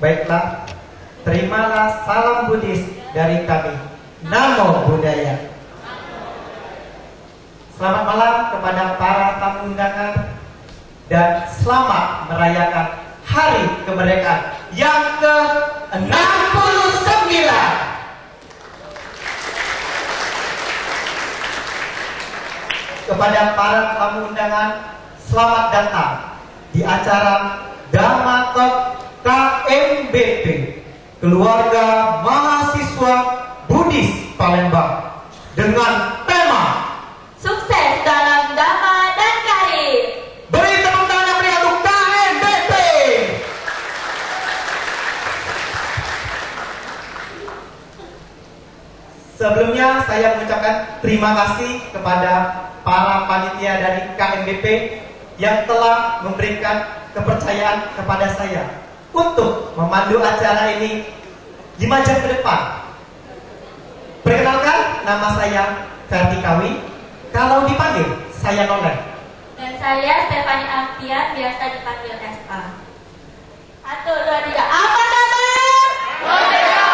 Baiklah, terimalah salam Buddhis dari kami. Namo Buddhaya. Selamat malam kepada para tamu undangan dan selamat merayakan Hari Kemerdekaan yang ke-69. Kepada para tamu undangan, selamat datang di acara Dhamma Talk KMBP, Keluarga Mahasiswa Buddhis Palembang, dengan tema Sukses dalam Dhamma dan Karir. Beri tepuk tangan yang meriah untuk KMBP. Sebelumnya saya mengucapkan terima kasih kepada para panitia dari KMBP yang telah memberikan kepercayaan kepada saya untuk memandu acara ini 5 jam ke depan. Perkenalkan, nama saya Ferdi Kawi. Kalau dipanggil, saya Nolen. Dan saya Stefani Ampian, biasa dipanggil SA. 1, 2, 3. Apa namanya? Merdeka!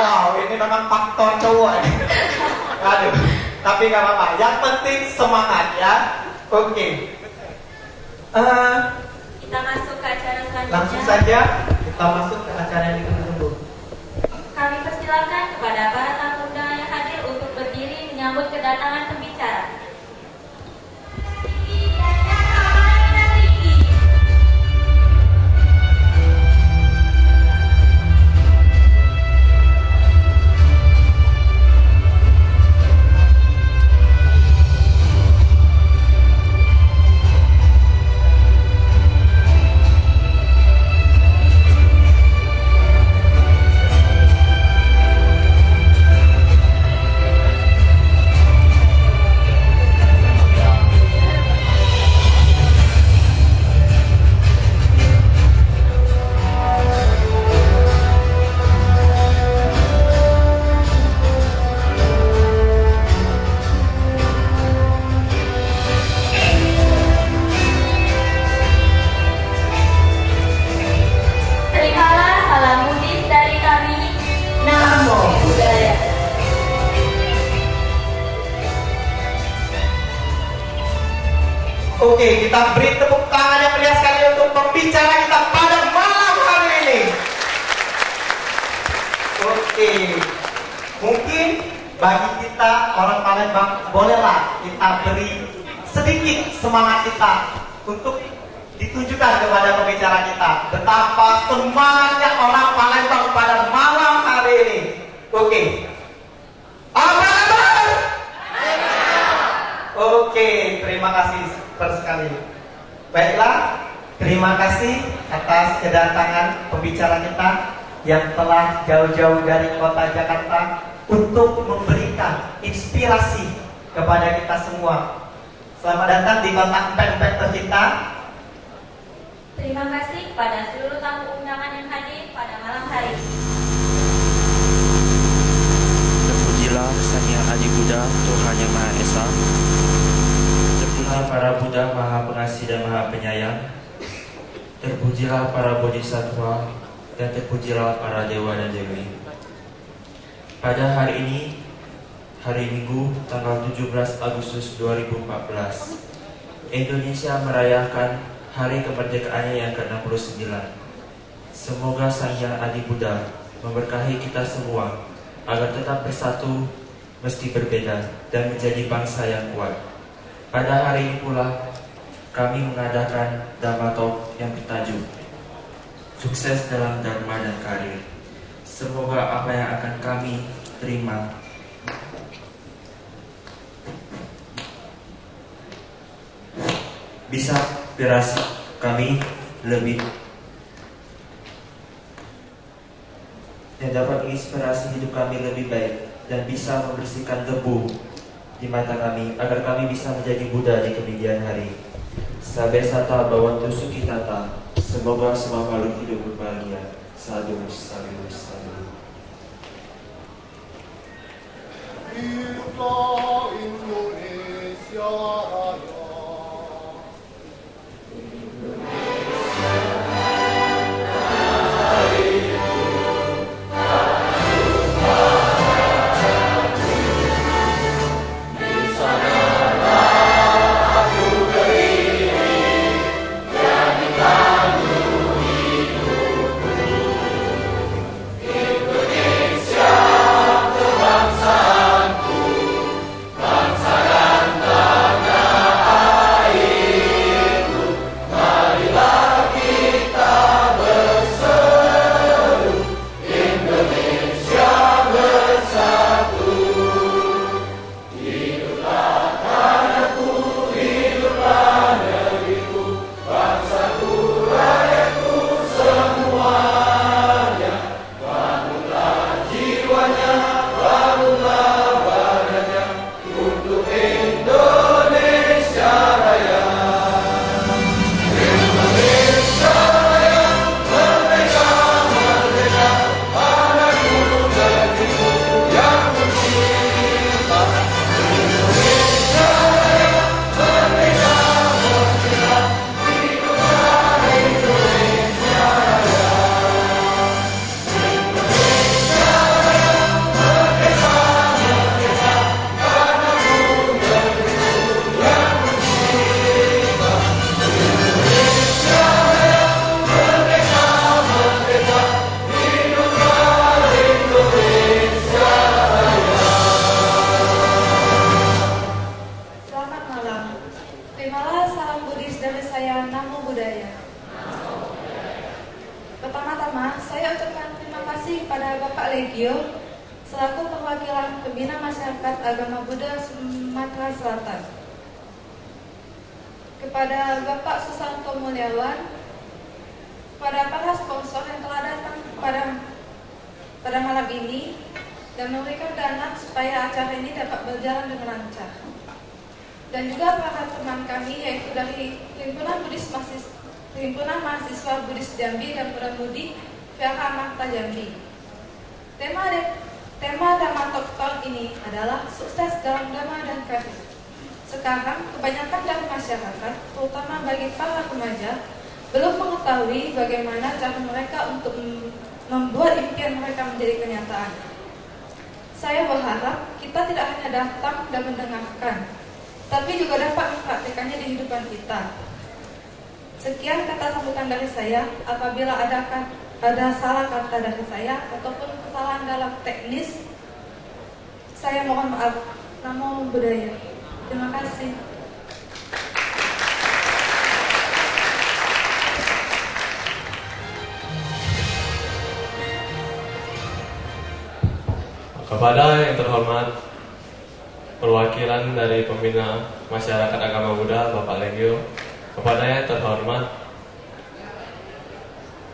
Wow, ini memang faktor cowok ini. Aduh, tapi gak apa-apa. Yang penting semangat ya. Oke. Kita masuk ke acara selanjutnya. Langsung saja kita masuk ke acara yang ditunggu-tunggu. Kami persilakan kepada para tamu undangan yang hadir untuk berdiri menyambut kedatangan pembicara. Oke, kita beri tepuk tangan yang meriah sekali untuk pembicara kita pada malam hari ini. Oke, mungkin bagi kita orang Palembang, bolehlah kita beri sedikit semangat kita untuk ditunjukkan kepada pembicara kita betapa semangatnya orang Palembang pada malam hari ini. Oke, apa kabar? Oke, terima kasih sekali. Baiklah, terima kasih atas kedatangan pembicara kita yang telah jauh-jauh dari kota Jakarta untuk memberikan inspirasi kepada kita semua. Selamat datang di kota Empek-Empek tercinta. Terima kasih kepada seluruh tamu undangan yang hadir pada malam hari ini. Terpujilah Sang Hyang Adi Buddha, Tuhan Yang Maha Esa. Terpujilah para Buddha Maha Pengasih dan Maha Penyayang. Terpujilah para Bodhisattva dan terpujilah para Dewa dan Dewi. Pada hari ini, hari Minggu, tanggal 17 Agustus 2014, Indonesia merayakan Hari Kemerdekaannya yang ke-69. Semoga Sang Hyang Adi Buddha memberkahi kita semua agar tetap bersatu meski berbeda dan menjadi bangsa yang kuat. Pada hari ini pula kami mengadakan Dhamma Talk yang bertajuk Sukses dalam Dharma dan Karir. Semoga apa yang akan kami terima bisa inspirasi kami lebih dan dapat menginspirasi hidup kami lebih baik dan bisa membersihkan debu di mata kami agar kami bisa menjadi Buddha di kemudian hari. Sabe sata bawantu sukitata. Semoga semua makhluk hidup berbahagia. Sadhu, sadhu, sadhu. Indonesia Raya. Indonesia Raya. Pertama-tama, saya ucapkan terima kasih kepada Bapak Legio selaku perwakilan Pembina Masyarakat Agama Buddha Sumatera Selatan. Kepada Bapak Susanto Mulyawan, kepada para sponsor yang telah datang pada malam ini dan memberikan dana supaya acara ini dapat berjalan dengan lancar. Dan juga para teman kami yaitu dari Himpunan Mahasiswa Buddhis Jambi dan Pramudi Vihara Amarta Jambi. Tema Dhamma Talk tahun ini adalah sukses dalam Dhamma dan karir. Sekarang kebanyakan dari masyarakat, terutama bagi para remaja, belum mengetahui bagaimana cara mereka untuk membuat impian mereka menjadi kenyataan. Saya berharap kita tidak hanya datang dan mendengarkan, tapi juga dapat mempraktikkannya di kehidupan kita. Sekian kata sambutan dari saya. Apabila ada salah kata dari saya ataupun kesalahan dalam teknis, saya mohon maaf. Namo Buddhaya. Terima kasih. Kepada yang terhormat perwakilan dari Pembina Masyarakat Agama Buddha Bapak Legio, kepada yang terhormat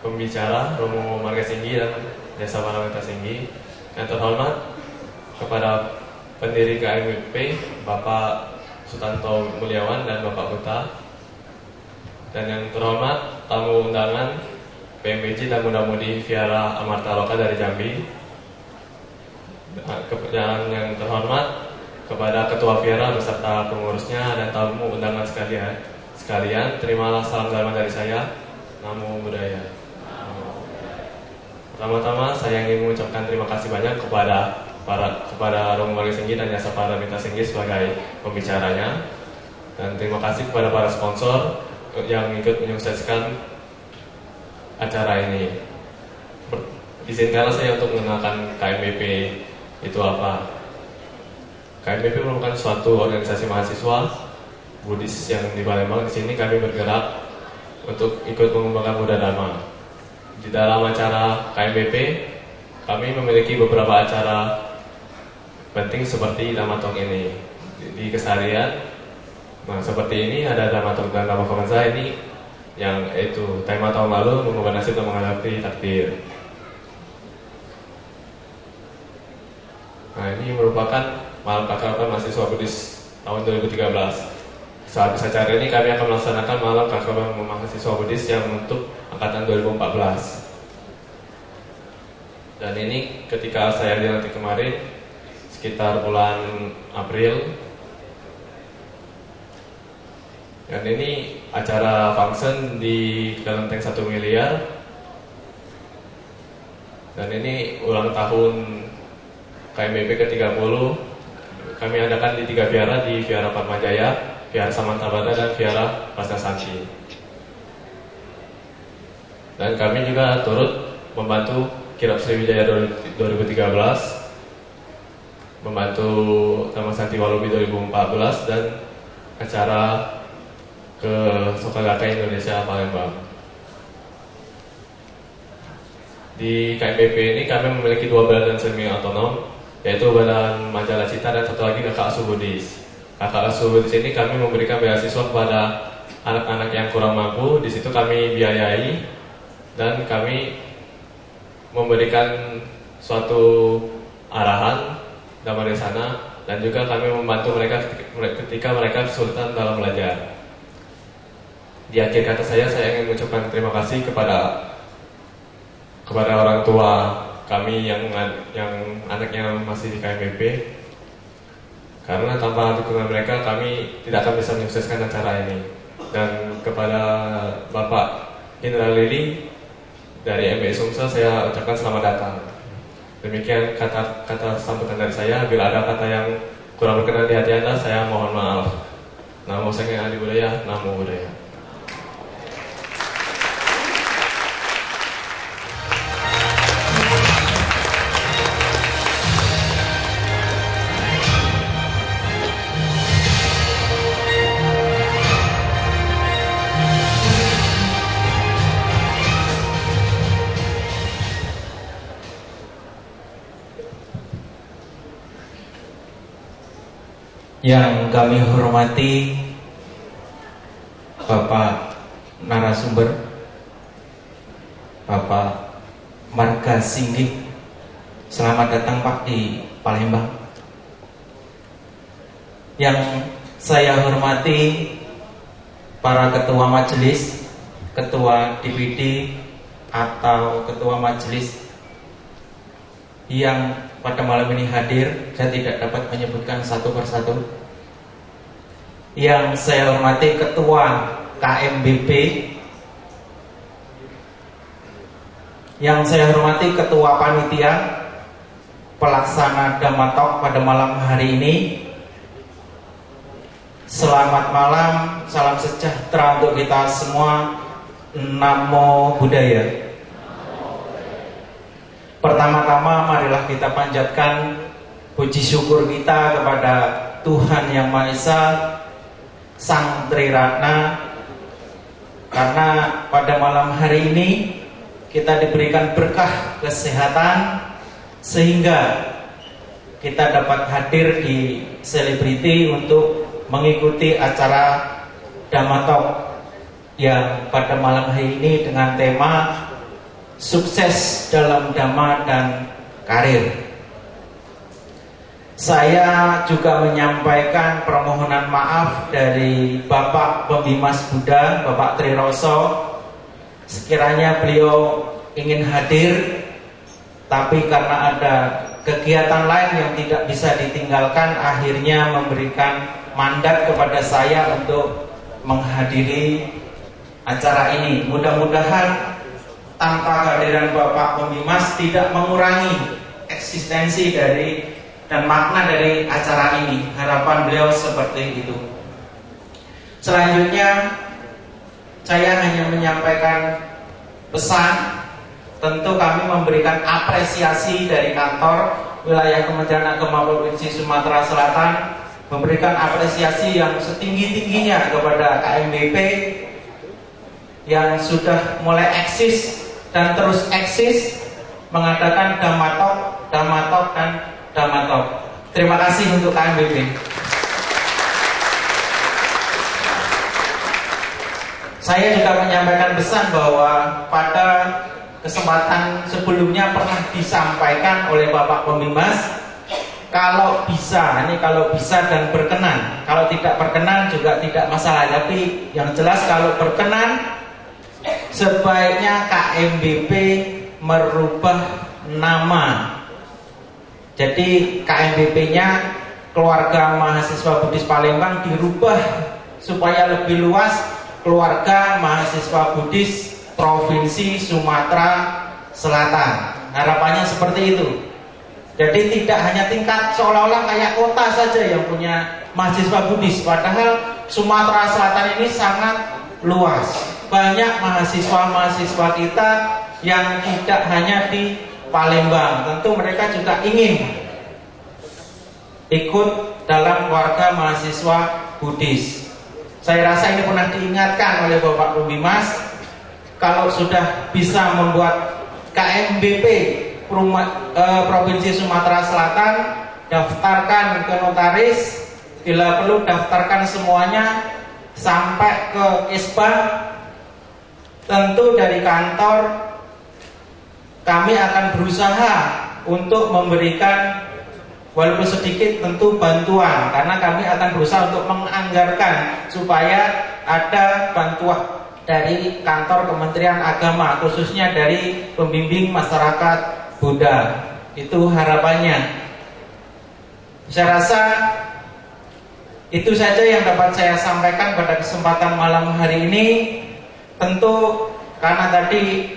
pembicara Romo Margasinggi dan Desa Paramita Singgi, yang terhormat kepada pendiri KMWP Bapak Sutanto Mulyawan dan Bapak Buta, dan yang terhormat tamu undangan PMBJ dan Muda-Mudi Vihara Amarta Loka dari Jambi, dan yang terhormat kepada Ketua Vihara beserta pengurusnya dan tamu undangan sekalian, terimalah salam dharma dari saya. Namo Buddhaya. Pertama-tama saya ingin mengucapkan terima kasih banyak kepada Romo Margasinggi dan Jasa Paramita Singgi sebagai pembicaranya, dan terima kasih kepada para sponsor yang ikut menyukseskan acara ini. Izinkanlah saya untuk mengenalkan KMBP itu apa. KMBP merupakan suatu organisasi mahasiswa Buddhis yang di Palembang. Di sini kami bergerak untuk ikut mengembangkan Buddha Dhamma. Di dalam acara KMBP, kami memiliki beberapa acara penting seperti Dhamma Talk ini di keseharian. Nah, seperti ini ada Dhamma Talk dan Dhamma Komensa ini, yang itu tema tahun lalu mengubah nasib dan menghadapi takdir. Nah, ini merupakan malam keakraban mahasiswa Buddhis tahun 2013. Sehabis acara ini kami akan melaksanakan malam keakraban mahasiswa Buddhis yang untuk angkatan 2014. Dan ini ketika saya dilantik kemarin sekitar bulan April. Dan ini acara function di Kelenteng 1 miliar. Dan ini ulang tahun KMBP ke-30. Kami adakan di 3 vihara, di Vihara Padmajaya, Vihara Samantabhadra, dan Vihara Prasnasanti. Dan kami juga turut membantu Kirab Sriwijaya 2013, membantu Dhamma Santi Walubi 2014, dan acara ke Sokagakkai Indonesia Palembang. Di KMBP ini kami memiliki 2 badan semi otonom, yaitu Badan Majalah Cita dan satu lagi Kakak Asuh Buddhis. Kakak Asuh Buddhis ini kami memberikan beasiswa kepada anak-anak yang kurang mampu. Di situ kami biayai dan kami memberikan suatu arahan Dhamma Desana, dan juga kami membantu mereka ketika mereka kesulitan dalam belajar. Di akhir kata saya ingin mengucapkan terima kasih kepada orang tua kami yang anaknya masih di KMBP, karena tanpa dukungan mereka kami tidak akan bisa menyukseskan acara ini. Dan kepada Bapak Indra Lili dari MBI Sumsel saya ucapkan selamat datang. Demikian kata sambutan dari saya. Bila ada kata yang kurang berkenan di hati Anda, saya mohon maaf. Namo Sanghyang Adi Buddhaya, Namo Buddhaya. Yang kami hormati Bapak narasumber, Bapak Marga Singgih, selamat datang Pak di Palembang. Yang saya hormati para ketua majelis, ketua DPD atau ketua majelis yang pada malam ini hadir, saya tidak dapat menyebutkan satu persatu. Yang saya hormati ketua KMBP, yang saya hormati ketua panitia pelaksana Damatok pada malam hari ini. Selamat malam, salam sejahtera untuk kita semua. Namo Buddhaya. Pertama-tama marilah kita panjatkan puji syukur kita kepada Tuhan Yang Maha Esa, Sang Triratna, karena pada malam hari ini kita diberikan berkah kesehatan sehingga kita dapat hadir di selebriti untuk mengikuti acara Damatok yang pada malam hari ini dengan tema sukses dalam dhamma dan karir. Saya juga menyampaikan permohonan maaf dari Bapak Pembimas Buddha, Bapak Triroso. Sekiranya beliau ingin hadir, tapi karena ada kegiatan lain yang tidak bisa ditinggalkan, akhirnya memberikan mandat kepada saya untuk menghadiri acara ini. Mudah-mudahan tanpa kehadiran Bapak Pembimas tidak mengurangi eksistensi dari dan makna dari acara ini. Harapan beliau seperti itu. Selanjutnya saya hanya menyampaikan pesan. Tentu kami memberikan apresiasi dari kantor wilayah Kementerian Agama Provinsi Sumatera Selatan, memberikan apresiasi yang setinggi-tingginya kepada KMBP yang sudah mulai eksis dan terus eksis mengadakan Damatok, dan Damatok. Terima kasih untuk KMBP. Saya juga menyampaikan pesan bahwa pada kesempatan sebelumnya pernah disampaikan oleh Bapak Pembimas, kalau bisa dan berkenan. Kalau tidak berkenan juga tidak masalah, tapi yang jelas kalau berkenan sebaiknya KMBP merubah nama. Jadi KMBP-nya Keluarga Mahasiswa Buddhis Palembang dirubah supaya lebih luas, Keluarga Mahasiswa Buddhis Provinsi Sumatera Selatan. Harapannya seperti itu. Jadi tidak hanya tingkat seolah-olah kayak kota saja yang punya mahasiswa Buddhis, padahal Sumatera Selatan ini sangat luas. Banyak mahasiswa-mahasiswa kita yang tidak hanya di Palembang. Tentu mereka juga ingin ikut dalam keluarga mahasiswa Buddhis. Saya rasa ini pernah diingatkan oleh Bapak Pembimas. Kalau sudah bisa membuat KMBP Provinsi Sumatera Selatan, daftarkan ke notaris, bila perlu daftarkan semuanya sampai ke ISBA. Tentu dari kantor kami akan berusaha untuk memberikan walaupun sedikit tentu bantuan, karena kami akan berusaha untuk menganggarkan supaya ada bantuan dari kantor Kementerian Agama, khususnya dari pembimbing masyarakat Buddha. Itu harapannya. Saya rasa itu saja yang dapat saya sampaikan pada kesempatan malam hari ini. Tentu karena tadi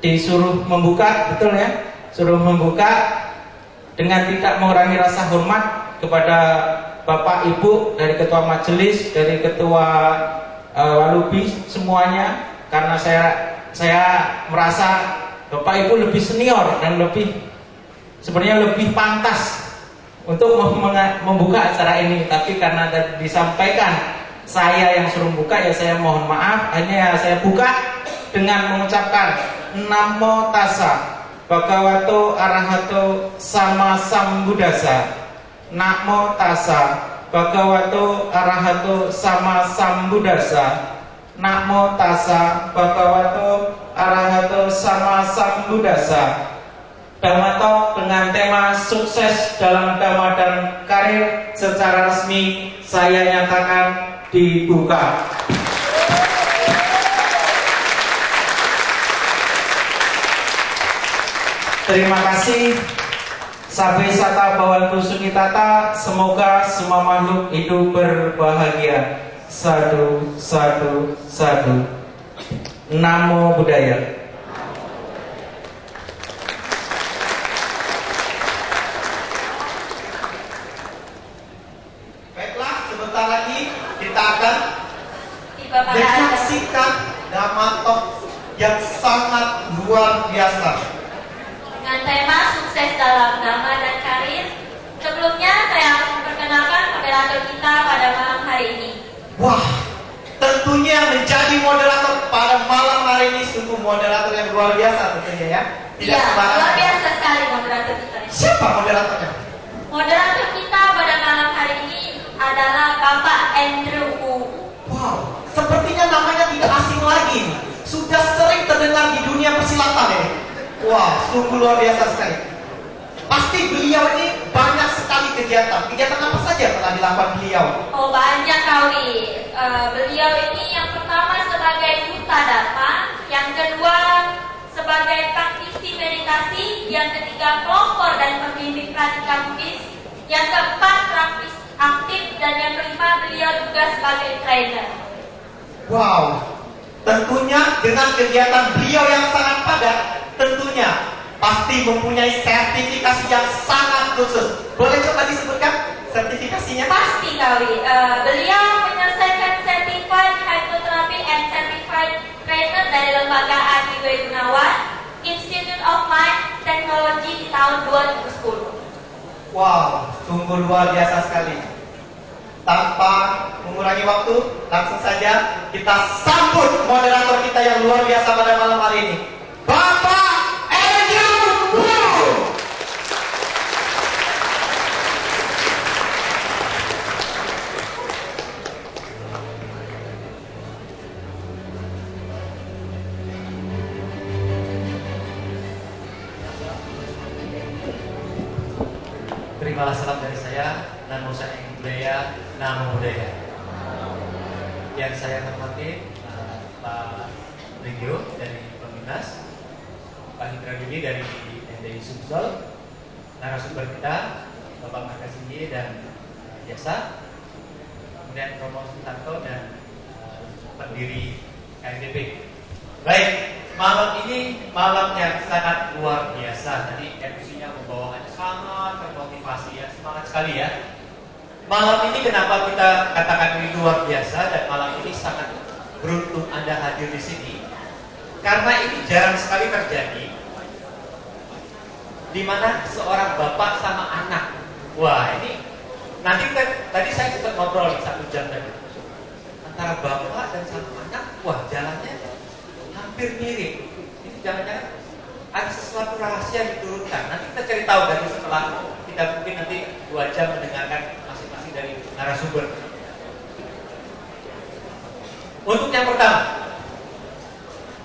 disuruh membuka, betul ya, suruh membuka dengan tidak mengurangi rasa hormat kepada Bapak Ibu dari ketua majelis, dari ketua walubi semuanya, karena saya merasa Bapak Ibu lebih senior dan sebenarnya lebih pantas untuk membuka acara ini. Tapi karena tadi disampaikan saya yang suruh buka, ya saya mohon maaf. Hanya saya buka dengan mengucapkan Namo Tassa Bhagavato Arahato Sama Sambuddhassa. Namo Tassa Bhagavato Arahato Sama Sambuddhassa. Namo Tassa Bhagavato Arahato Sama Sambuddhassa. Dhamma Talk dengan tema sukses dalam dhamma dan karir secara resmi saya nyatakan dibuka. Terima kasih. Sabe sata bawantu sukitata. Semoga semua makhluk hidup berbahagia. Sadu, sadu, sadu. Namo Buddhaya. Baiklah, sebentar lagi kita akan Tiba pada menyaksikan Dhamma Talk yang sangat luar biasa. dengan tema sukses dalam dhamma dan karir. Sebelumnya saya akan memperkenalkan moderator kita pada malam hari ini. Wah, tentunya menjadi moderator pada malam hari ini sungguh moderator yang luar biasa tentunya ya. Tidak Iya, sembarangan. luar biasa sekali moderator kita. Siapa moderatornya? Moderator kita pada malam hari ini adalah Bapak Andrew Wu. Wow, sepertinya namanya tidak asing lagi nih. Sudah sering terdengar di dunia persilatan ini. Wah, sungguh luar biasa sekali. Pasti beliau ini banyak sekali kegiatan. Kegiatan apa saja yang telah dilakukan beliau? Oh, banyak kali. Beliau ini yang pertama sebagai duta dharma, yang kedua sebagai praktisi meditasi, yang ketiga pelopor dan pembimbing pratika Buddhis, yang keempat praktis aktif, dan yang kelima beliau juga sebagai trainer. Wow, tentunya dengan kegiatan beliau yang sangat padat, tentunya pasti mempunyai sertifikasi yang sangat khusus. Boleh coba disebutkan sertifikasinya? Pasti kali. Beliau menyelesaikan Certified Hypnotherapy and Certified Trainer dari lembaga Adi Gunawan, Institute of Mind Technology di tahun 2010. Wow, sungguh luar biasa sekali. Tanpa mengurangi waktu, langsung saja kita sambut moderator kita yang luar biasa pada malam hari ini, Bapak Andrew Wu. Terimalah salam dari saya. Namo Saeng Buddhaya, Namo Buddhaya. Yang saya hormati Pak Regio dari Peminas, Pak Hindra Dini dari NDI Sumsel, narasumber kita Bapak Markasini dan Jasa, kemudian Romo Sutanto dan pendiri KMBP. Baik, malam ini malam yang sangat luar biasa. Tadi MC-nya membawakannya sangat termotivasi ya, semangat sekali ya. Malam ini kenapa kita katakan ini luar biasa dan malam ini sangat beruntung Anda hadir di sini? Karena ini jarang sekali terjadi di mana seorang bapak sama anak. Wah, ini nanti tadi saya sempat ngobrol 1 jam tadi antara bapak dan sama anak. Wah, jalannya hampir mirip. Ini jangan-jangan ada sesuatu rahasia yang diturunkan. Nanti kita cari tahu dari setelah kita mungkin nanti 2 jam mendengarkan masing-masing dari narasumber. Untuk yang pertama,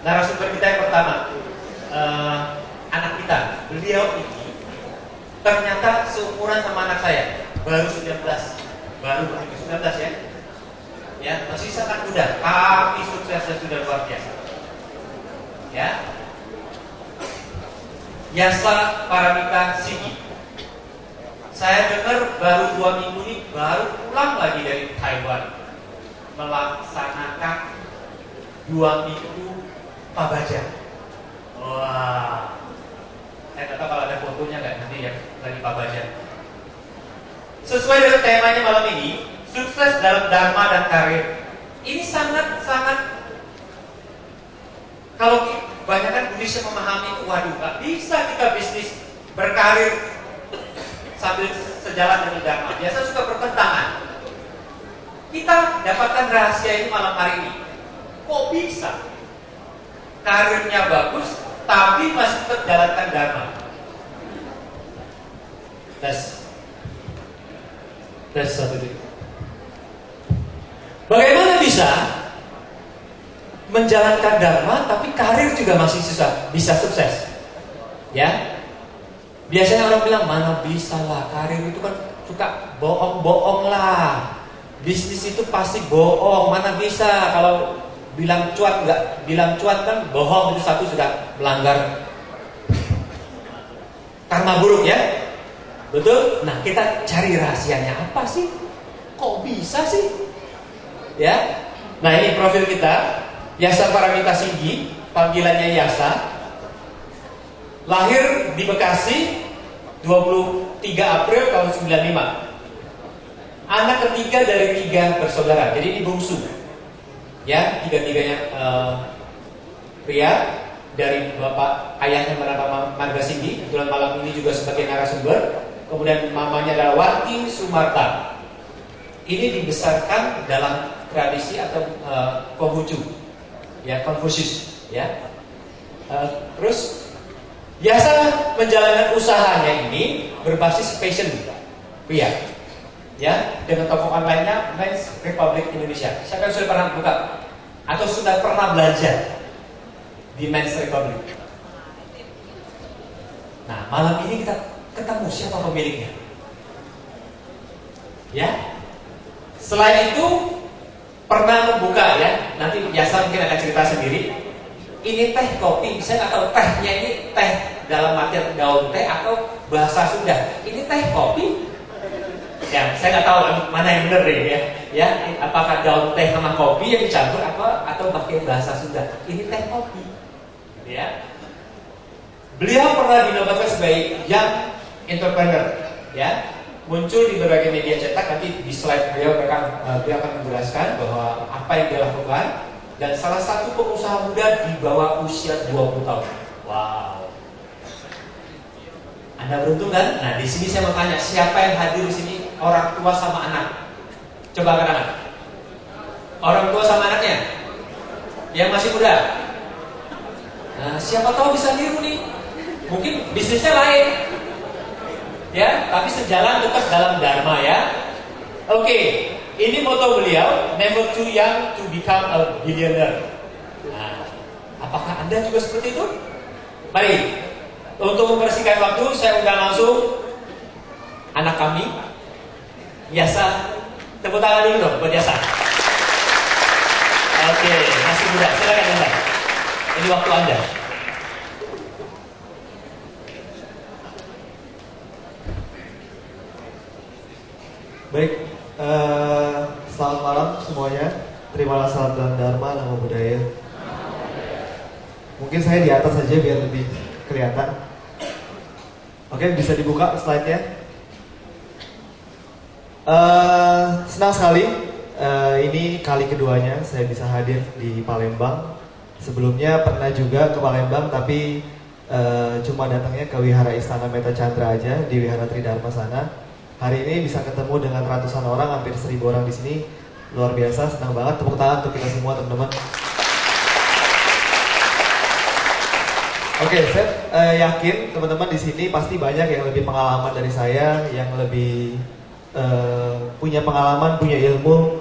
narasumber kita yang pertama, anak kita. Beliau ini ternyata seumuran sama anak saya, baru 19, baru begitu 19 ya. Ya, masih sangat muda, tapi suksesnya sudah luar biasa. Ya, Yasa Paramita Sigi. Saya dengar baru 2 minggu ini baru pulang lagi dari Taiwan melaksanakan 2 minggu pabaja. Wah, saya nggak tahu kalau ada fotonya nggak nanti yang lagi pabaja. Sesuai dengan temanya malam ini, sukses dalam dharma dan karir. Ini sangat-sangat, kalau kebanyakan Buddhis yang memahami itu, waduh, gak bisa kita bisnis berkarir sambil sejalan dengan dharma. Biasa suka bertentangan. Kita dapatkan rahasia ini malam hari ini. Kok bisa? Karirnya bagus, tapi masih tetap jalankan dharma. Tes 1, 2. Bagaimana bisa menjalankan dharma tapi karir juga masih susah, bisa sukses? Ya, biasanya orang bilang mana bisa lah, karir itu kan suka bohong-bohong lah, bisnis itu pasti bohong, mana bisa kalau bilang cuan nggak, bilang cuan kan bohong, itu satu sudah melanggar karma buruk ya, betul? Nah kita cari rahasianya apa sih? Kok bisa sih? Ya, nah ini profil kita, Yasa Paramita Singgi, panggilannya Yasa, lahir di Bekasi 23 April tahun 95. Anak ketiga dari 3 bersaudara, jadi ini bungsu. Ya, tiga-tiganya pria dari bapak ayahnya bernama Marga Singgi, kebetulan malam ini juga sebagai narasumber. Kemudian mamanya adalah Wati Sumarta. Ini dibesarkan dalam tradisi atau Konghucu, ya, Konfusius, ya. Terus biasa menjalankan usahanya ini berbasis fashion, pria, ya, dengan toko online-nya Men's Republic Indonesia. Siapa yang sudah pernah buka atau sudah pernah belanja di Men's Republic? Nah, malam ini kita ketemu siapa pemiliknya, ya. Selain itu pernah membuka, ya, nanti biasa mungkin akan cerita sendiri. Ini teh kopi, saya nggak tahu tehnya ini teh dalam artian daun teh atau bahasa Sunda. Ini teh kopi, ya, saya nggak tahu mana yang benar deh, ya. Ya, apakah daun teh sama kopi yang dicampur apa atau pakai bahasa Sunda? Ini teh kopi, ya. Beliau pernah dinobatkan sebagai young entrepreneur, ya. Muncul di berbagai media cetak, nanti di slide beliau akan menjelaskan bahwa apa yang dia lakukan, dan salah satu pengusaha muda di bawah usia 20 tahun. Wow. Anda beruntung kan? Nah, di sini saya mau tanya, siapa yang hadir di sini orang tua sama anak? Coba angkat tangan. Orang tua sama anaknya yang masih muda. Nah, siapa tahu bisa niru nih. Mungkin bisnisnya lain, ya, tapi sejalan tetap dalam dharma, ya. Oke, ini moto beliau, never too young to become a billionaire. Nah, apakah Anda juga seperti itu? Baik, untuk membersihkan waktu, saya undang langsung anak kami, Yasa. Tepuk tangan dulu dong buat Yasa. Oke, masih muda, silakan Yasa. Ini waktu Anda. Baik, selamat malam semuanya. Terimalah salam dalam dharma, namo buddhaya. Mungkin saya di atas saja biar lebih kelihatan. Oke, bisa dibuka slide-nya. Senang sekali, ini kali keduanya saya bisa hadir di Palembang. Sebelumnya pernah juga ke Palembang, tapi cuma datangnya ke Wihara Istana Meta Chandra aja di Wihara Tridharma sana. Hari ini bisa ketemu dengan ratusan orang, hampir 1000 orang di sini, luar biasa, senang banget. Tepuk tangan untuk kita semua, teman-teman. Oke, saya yakin teman-teman di sini pasti banyak yang lebih pengalaman dari saya, yang lebih punya pengalaman, punya ilmu,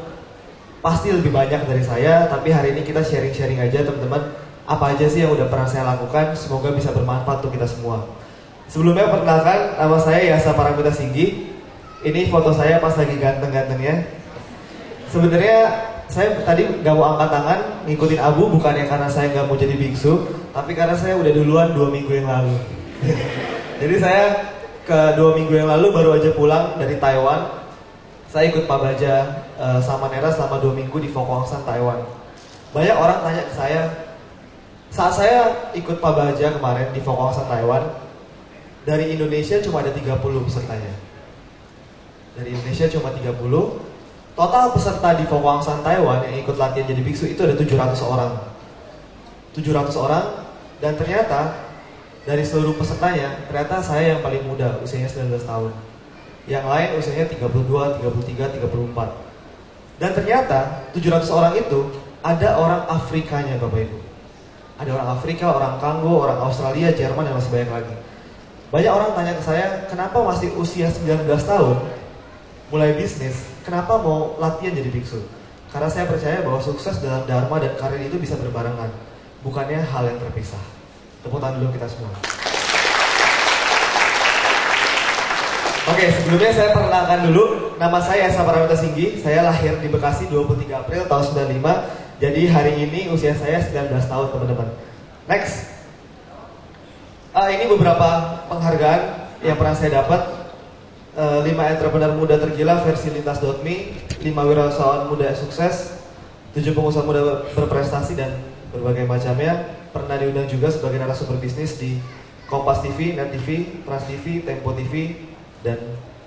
pasti lebih banyak dari saya. Tapi hari ini kita sharing-sharing aja, teman-teman. Apa aja sih yang udah pernah saya lakukan? Semoga bisa bermanfaat untuk kita semua. Sebelumnya perkenalkan, nama saya Yasa Paramita Singgi. Ini foto saya pas lagi ganteng-gantengnya. Sebenarnya saya tadi nggak mau angkat tangan, ngikutin Abu, bukannya karena saya nggak mau jadi biksu, tapi karena saya udah duluan 2 minggu yang lalu. Jadi saya ke 2 minggu yang lalu baru aja pulang dari Taiwan. Saya ikut Pak Baja sama Nera selama 2 minggu di Fokongsan, Taiwan. Banyak orang tanya ke saya, saat saya ikut Pak Baja kemarin di Fokongsan, Taiwan, dari Indonesia cuma ada 30 pesertanya. Dari Indonesia cuma 30. Total peserta di Fokongsan Taiwan yang ikut latihan jadi biksu itu ada 700 orang. 700 orang, dan ternyata dari seluruh pesertanya, ternyata saya yang paling muda, usianya 19 tahun. Yang lain usianya 32, 33, 34. Dan ternyata 700 orang itu ada orang Afrikanya, Bapak Ibu. Ada orang Afrika, orang Kongo, orang Australia, Jerman, dan masih banyak lagi. Banyak orang tanya ke saya, kenapa masih usia 19 tahun mulai bisnis, kenapa mau latihan jadi biksu? Karena saya percaya bahwa sukses dalam dharma dan karir itu bisa berbarengan, bukannya hal yang terpisah. Tepuk tangan dulu kita semua. Oke, sebelumnya saya perkenalkan dulu. Nama saya Esa Paramita Singgi. Saya lahir di Bekasi 23 April tahun 95. Jadi hari ini usia saya 19 tahun, teman-teman. Next. Ini beberapa penghargaan yang pernah saya dapat. 5 entrepreneur muda tergila versi lintas.me, 5 wirausahawan muda sukses, 7 pengusaha muda berprestasi, dan berbagai macamnya. Pernah diundang juga sebagai narasumber bisnis di Kompas TV, Net TV, Trans TV, Tempo TV, dan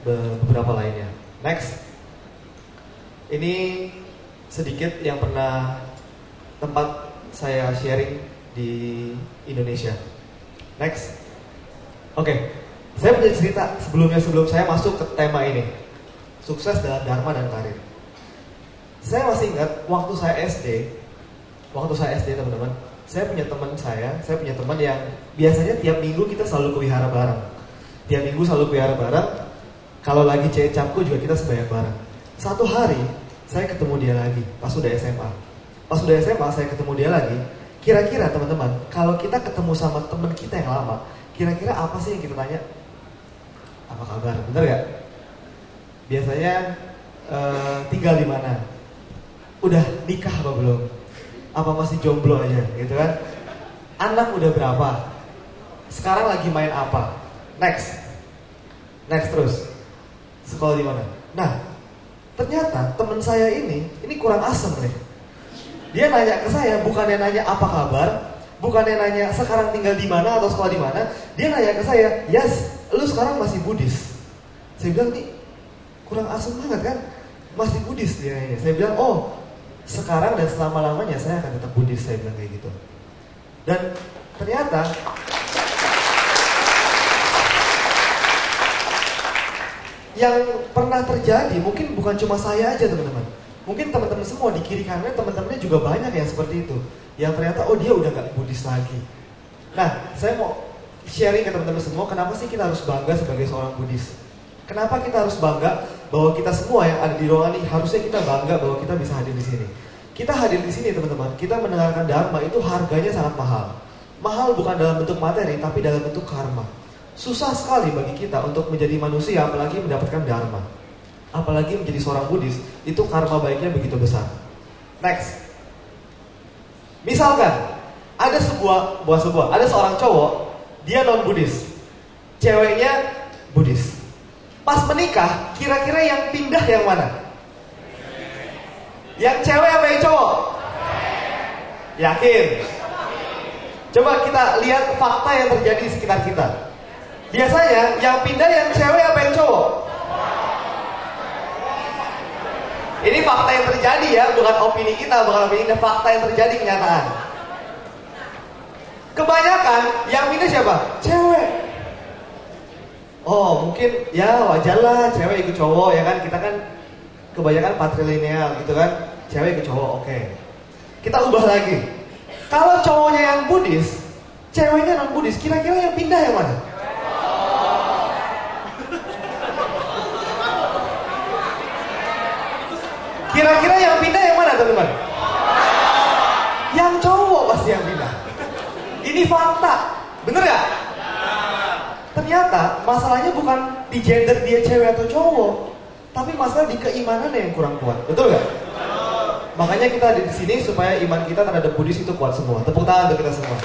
beberapa lainnya. Next. Ini sedikit yang pernah tempat saya sharing di Indonesia. Next. Oke, saya punya cerita sebelum saya masuk ke tema ini. Sukses dalam dharma dan karir. Saya masih ingat waktu saya SD teman-teman, saya punya teman yang biasanya tiap minggu kita selalu ke wihara bareng. Kalau lagi capku juga kita sembahyang bareng. Satu hari saya ketemu dia lagi pas udah SMA. Saya ketemu dia lagi. Kira-kira teman-teman, kalau kita ketemu sama teman kita yang lama, kira-kira apa sih yang kita tanya? Apa kabar? Bener gak? Biasanya tinggal di mana? Udah nikah apa belum? Apa masih jomblo aja gitu kan? Anak udah berapa? Sekarang lagi main apa? Next terus. Sekolah di mana? Nah, ternyata teman saya ini kurang asem nih. Dia nanya ke saya, bukannya nanya apa kabar, bukannya nanya sekarang tinggal di mana atau sekolah di mana. Dia nanya ke saya, "Yas, lu sekarang masih Buddhis?" Saya bilang, nih kurang asem banget kan? Masih Buddhis dia ini. Saya bilang, "Oh, sekarang dan selama-lamanya saya akan tetap Buddhis," saya bilang kayak gitu. Dan ternyata yang pernah terjadi mungkin bukan cuma saya aja, teman-teman. Mungkin teman-teman semua di kiri kanan, teman-temannya juga banyak yang seperti itu. Yang ternyata, oh dia udah gak Buddhis lagi. Nah, saya mau sharing ke teman-teman semua, kenapa sih kita harus bangga sebagai seorang Buddhis? Kenapa kita harus bangga bahwa kita semua yang ada di ruangan ini, harusnya kita bangga bahwa kita bisa hadir di sini. Kita hadir di sini, teman-teman. Kita mendengarkan dharma itu harganya sangat mahal. Mahal bukan dalam bentuk materi, tapi dalam bentuk karma. Susah sekali bagi kita untuk menjadi manusia, apalagi mendapatkan dharma. Apalagi menjadi seorang Buddhis, itu karma baiknya begitu besar. Next. Misalkan, ada seorang cowok, dia non-Buddhis. Ceweknya Buddhis. Pas menikah, kira-kira yang pindah yang mana? Yang cewek apa yang cowok? Yakin? Coba kita lihat fakta yang terjadi di sekitar kita. Biasanya yang pindah yang cewek apa yang cowok? Ini fakta yang terjadi ya, bukan opini kita, fakta yang terjadi, kenyataan. Kebanyakan yang pindah siapa? Cewek. Oh, mungkin ya wajar lah cewek ikut cowok ya kan, kita kan kebanyakan patrilineal gitu kan, cewek ikut cowok, oke. Kita ubah lagi. Kalau cowoknya yang Buddhis, ceweknya non Buddhis, kira-kira yang pindah yang mana? Kira-kira yang pindah yang mana, teman-teman? Yang cowok pasti yang pindah. Ini fakta, bener gak? Ternyata masalahnya bukan di gender dia cewek atau cowok, tapi masalah di keimanannya yang kurang kuat, betul gak? Makanya kita ada di sini supaya iman kita terhadap Buddhis itu kuat semua. Tepuk tangan untuk kita semua.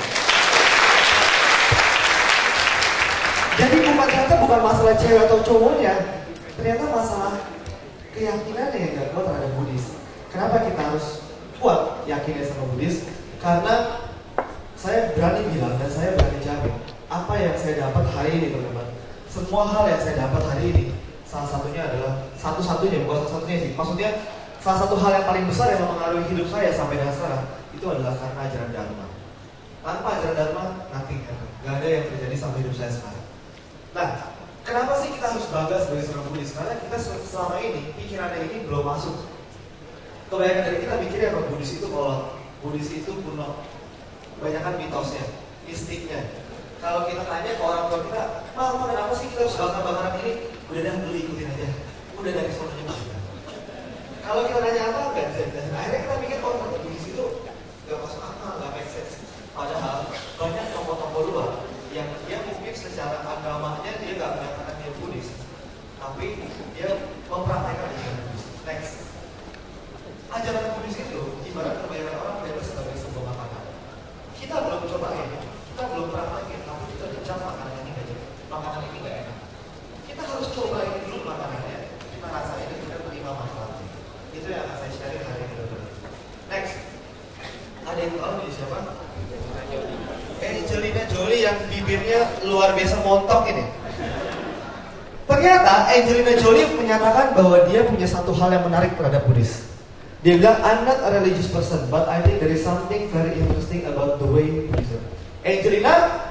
Jadi ternyata bukan masalah cewek atau cowoknya, ternyata masalah keyakinannya yang gak kuat terhadap Buddhis. Kenapa kita harus kuat yakinnya sama Buddhis? Karena saya berani bilang dan saya berani jamin, apa yang saya dapat hari ini, teman-teman, semua hal yang saya dapat hari ini, salah satunya adalah satu-satunya, bukan salah-satunya sih, maksudnya salah satu hal yang paling besar yang mempengaruhi hidup saya sampai dengan sekarang itu adalah karena ajaran dharma. Tanpa ajaran dharma, nothing happen. Gak ada yang terjadi sampai hidup saya sekarang. Nah, kenapa sih kita harus bangga sebagai seorang Buddhis? Karena kita selama ini, pikirannya ini belum masuk. Kebanyakan dari kita mikirnya kalau Buddhis itu kuno. Kebanyakan mitosnya, mistiknya. Kalau kita tanya ke orang tua kita, Ma, kenapa sih kita harus bakar-bakaran ini? Udah dah, beli, ikutin aja. Udah dari sononya. Kalau kita nanya apa, nggak bisa jelasin. Akhirnya kita mikir, oh ternyata Buddhis itu nggak masuk akal, nggak make sense. Padahal banyak tokoh-tokoh luar yang dia mungkin secara agamanya dia nggak mengatakan dia Buddhis, tapi dia mempraktekkan ajaran Buddhis. Next, ajaran Buddhis itu ibarat kebanyakan orang melihat sebagai sebuah makanan. Kita belum cobain, kita belum praktekin, tapi kita dicap makanan ini nggak jadi, makanan ini nggak enak. Kita harus cobain dulu makanannya, kita rasain dan kita terima manfaatnya. Itu yang akan saya share hari ini. Next, ada yang tahu nih siapa? Angelina Jolie yang bibirnya luar biasa montok ini. Ternyata Angelina Jolie menyatakan bahwa dia punya satu hal yang menarik terhadap Buddhis. Dia bilang, I'm not a religious person, but I think there is something very interesting about the way Buddhism. Angelina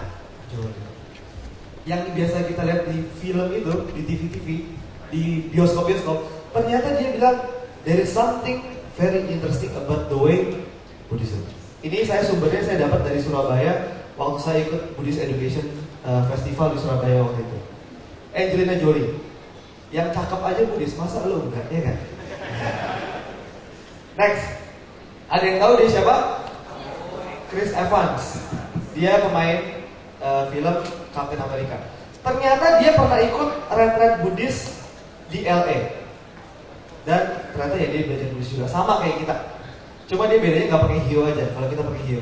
Jolie, yang biasa kita lihat di film itu, di TV-TV, di bioskop-bioskop, ternyata dia bilang, there is something very interesting about the way Buddhism. Ini sumbernya saya dapat dari Surabaya waktu saya ikut Buddhist Education Festival di Surabaya waktu itu. Angelina Jolie, yang cakep aja Buddhis, masa lu enggak, ya kan? Next, ada yang tahu dia siapa? Chris Evans. Dia pemain film Captain America. Ternyata dia pernah ikut retreat Buddhis di LA. Dan ternyata ya dia belajar Buddhis juga, sama kayak kita. Cuma dia bedanya nggak pakai hiyo aja, kalau kita pakai hiyo.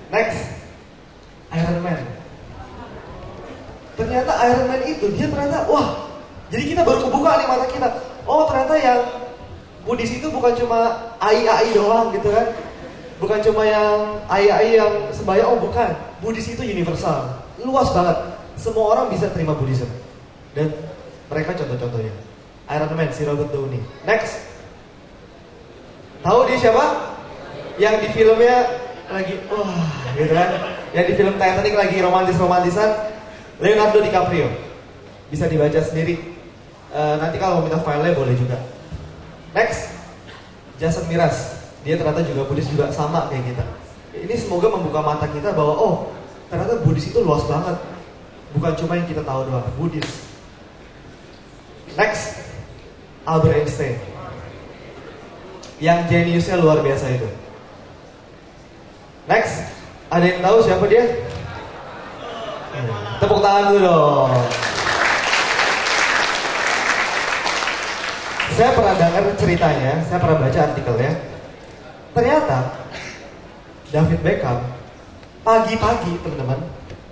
Next, Iron Man. Ternyata Iron Man itu dia ternyata, wah, jadi kita baru kebuka nih mata kita. Oh ternyata yang Buddhis itu bukan cuma ai doang gitu kan. Bukan cuma yang ai yang sebaya, oh bukan. Buddhis itu universal, luas banget. Semua orang bisa terima Buddhism. Dan mereka contoh-contohnya. Iron Man, si Robert Downey. Next, tahu dia siapa? Yang di filmnya lagi, wah gitu kan. Yang di film Titanic lagi romantis-romantisan, Leonardo DiCaprio. Bisa dibaca sendiri. Nanti kalau mau minta filenya boleh juga. Next, Jason Mraz. Dia ternyata juga Buddhis juga sama kayak kita. Ini semoga membuka mata kita bahwa oh ternyata Buddhis itu luas banget. Bukan cuma yang kita tahu doang, Buddhis. Next, Albert Einstein. Yang jeniusnya luar biasa itu. Next, ada yang tahu siapa dia? Tepuk tangan dulu dong. Saya pernah dengar ceritanya, saya pernah baca artikelnya. Ternyata David Beckham pagi-pagi teman-teman,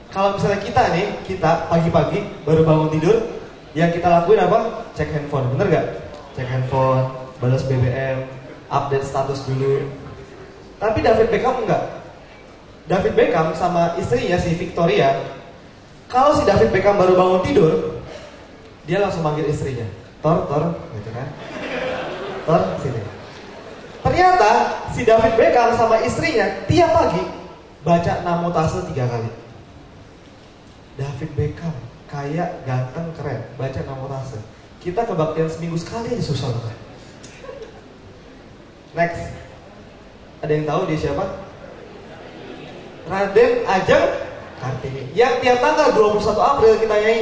kalau misalnya kita pagi-pagi baru bangun tidur, yang kita lakuin apa? Cek handphone, bener gak? Cek handphone, balas BBM, update status dulu. Tapi David Beckham enggak. David Beckham sama istrinya si Victoria, kalau si David Beckham baru bangun tidur, dia langsung manggil istrinya, Tor, gitu kan? Tor, sini. Ternyata si David Beckham sama istrinya tiap pagi baca Namo Tassa 3 kali. David Beckham kaya, ganteng, keren, baca Namo Tassa. Kita kebaktian seminggu sekali aja susah banget. Next, ada yang tahu dia siapa? Raden Ajeng Kartini. Yang tiap tanggal 21 April kita nyanyi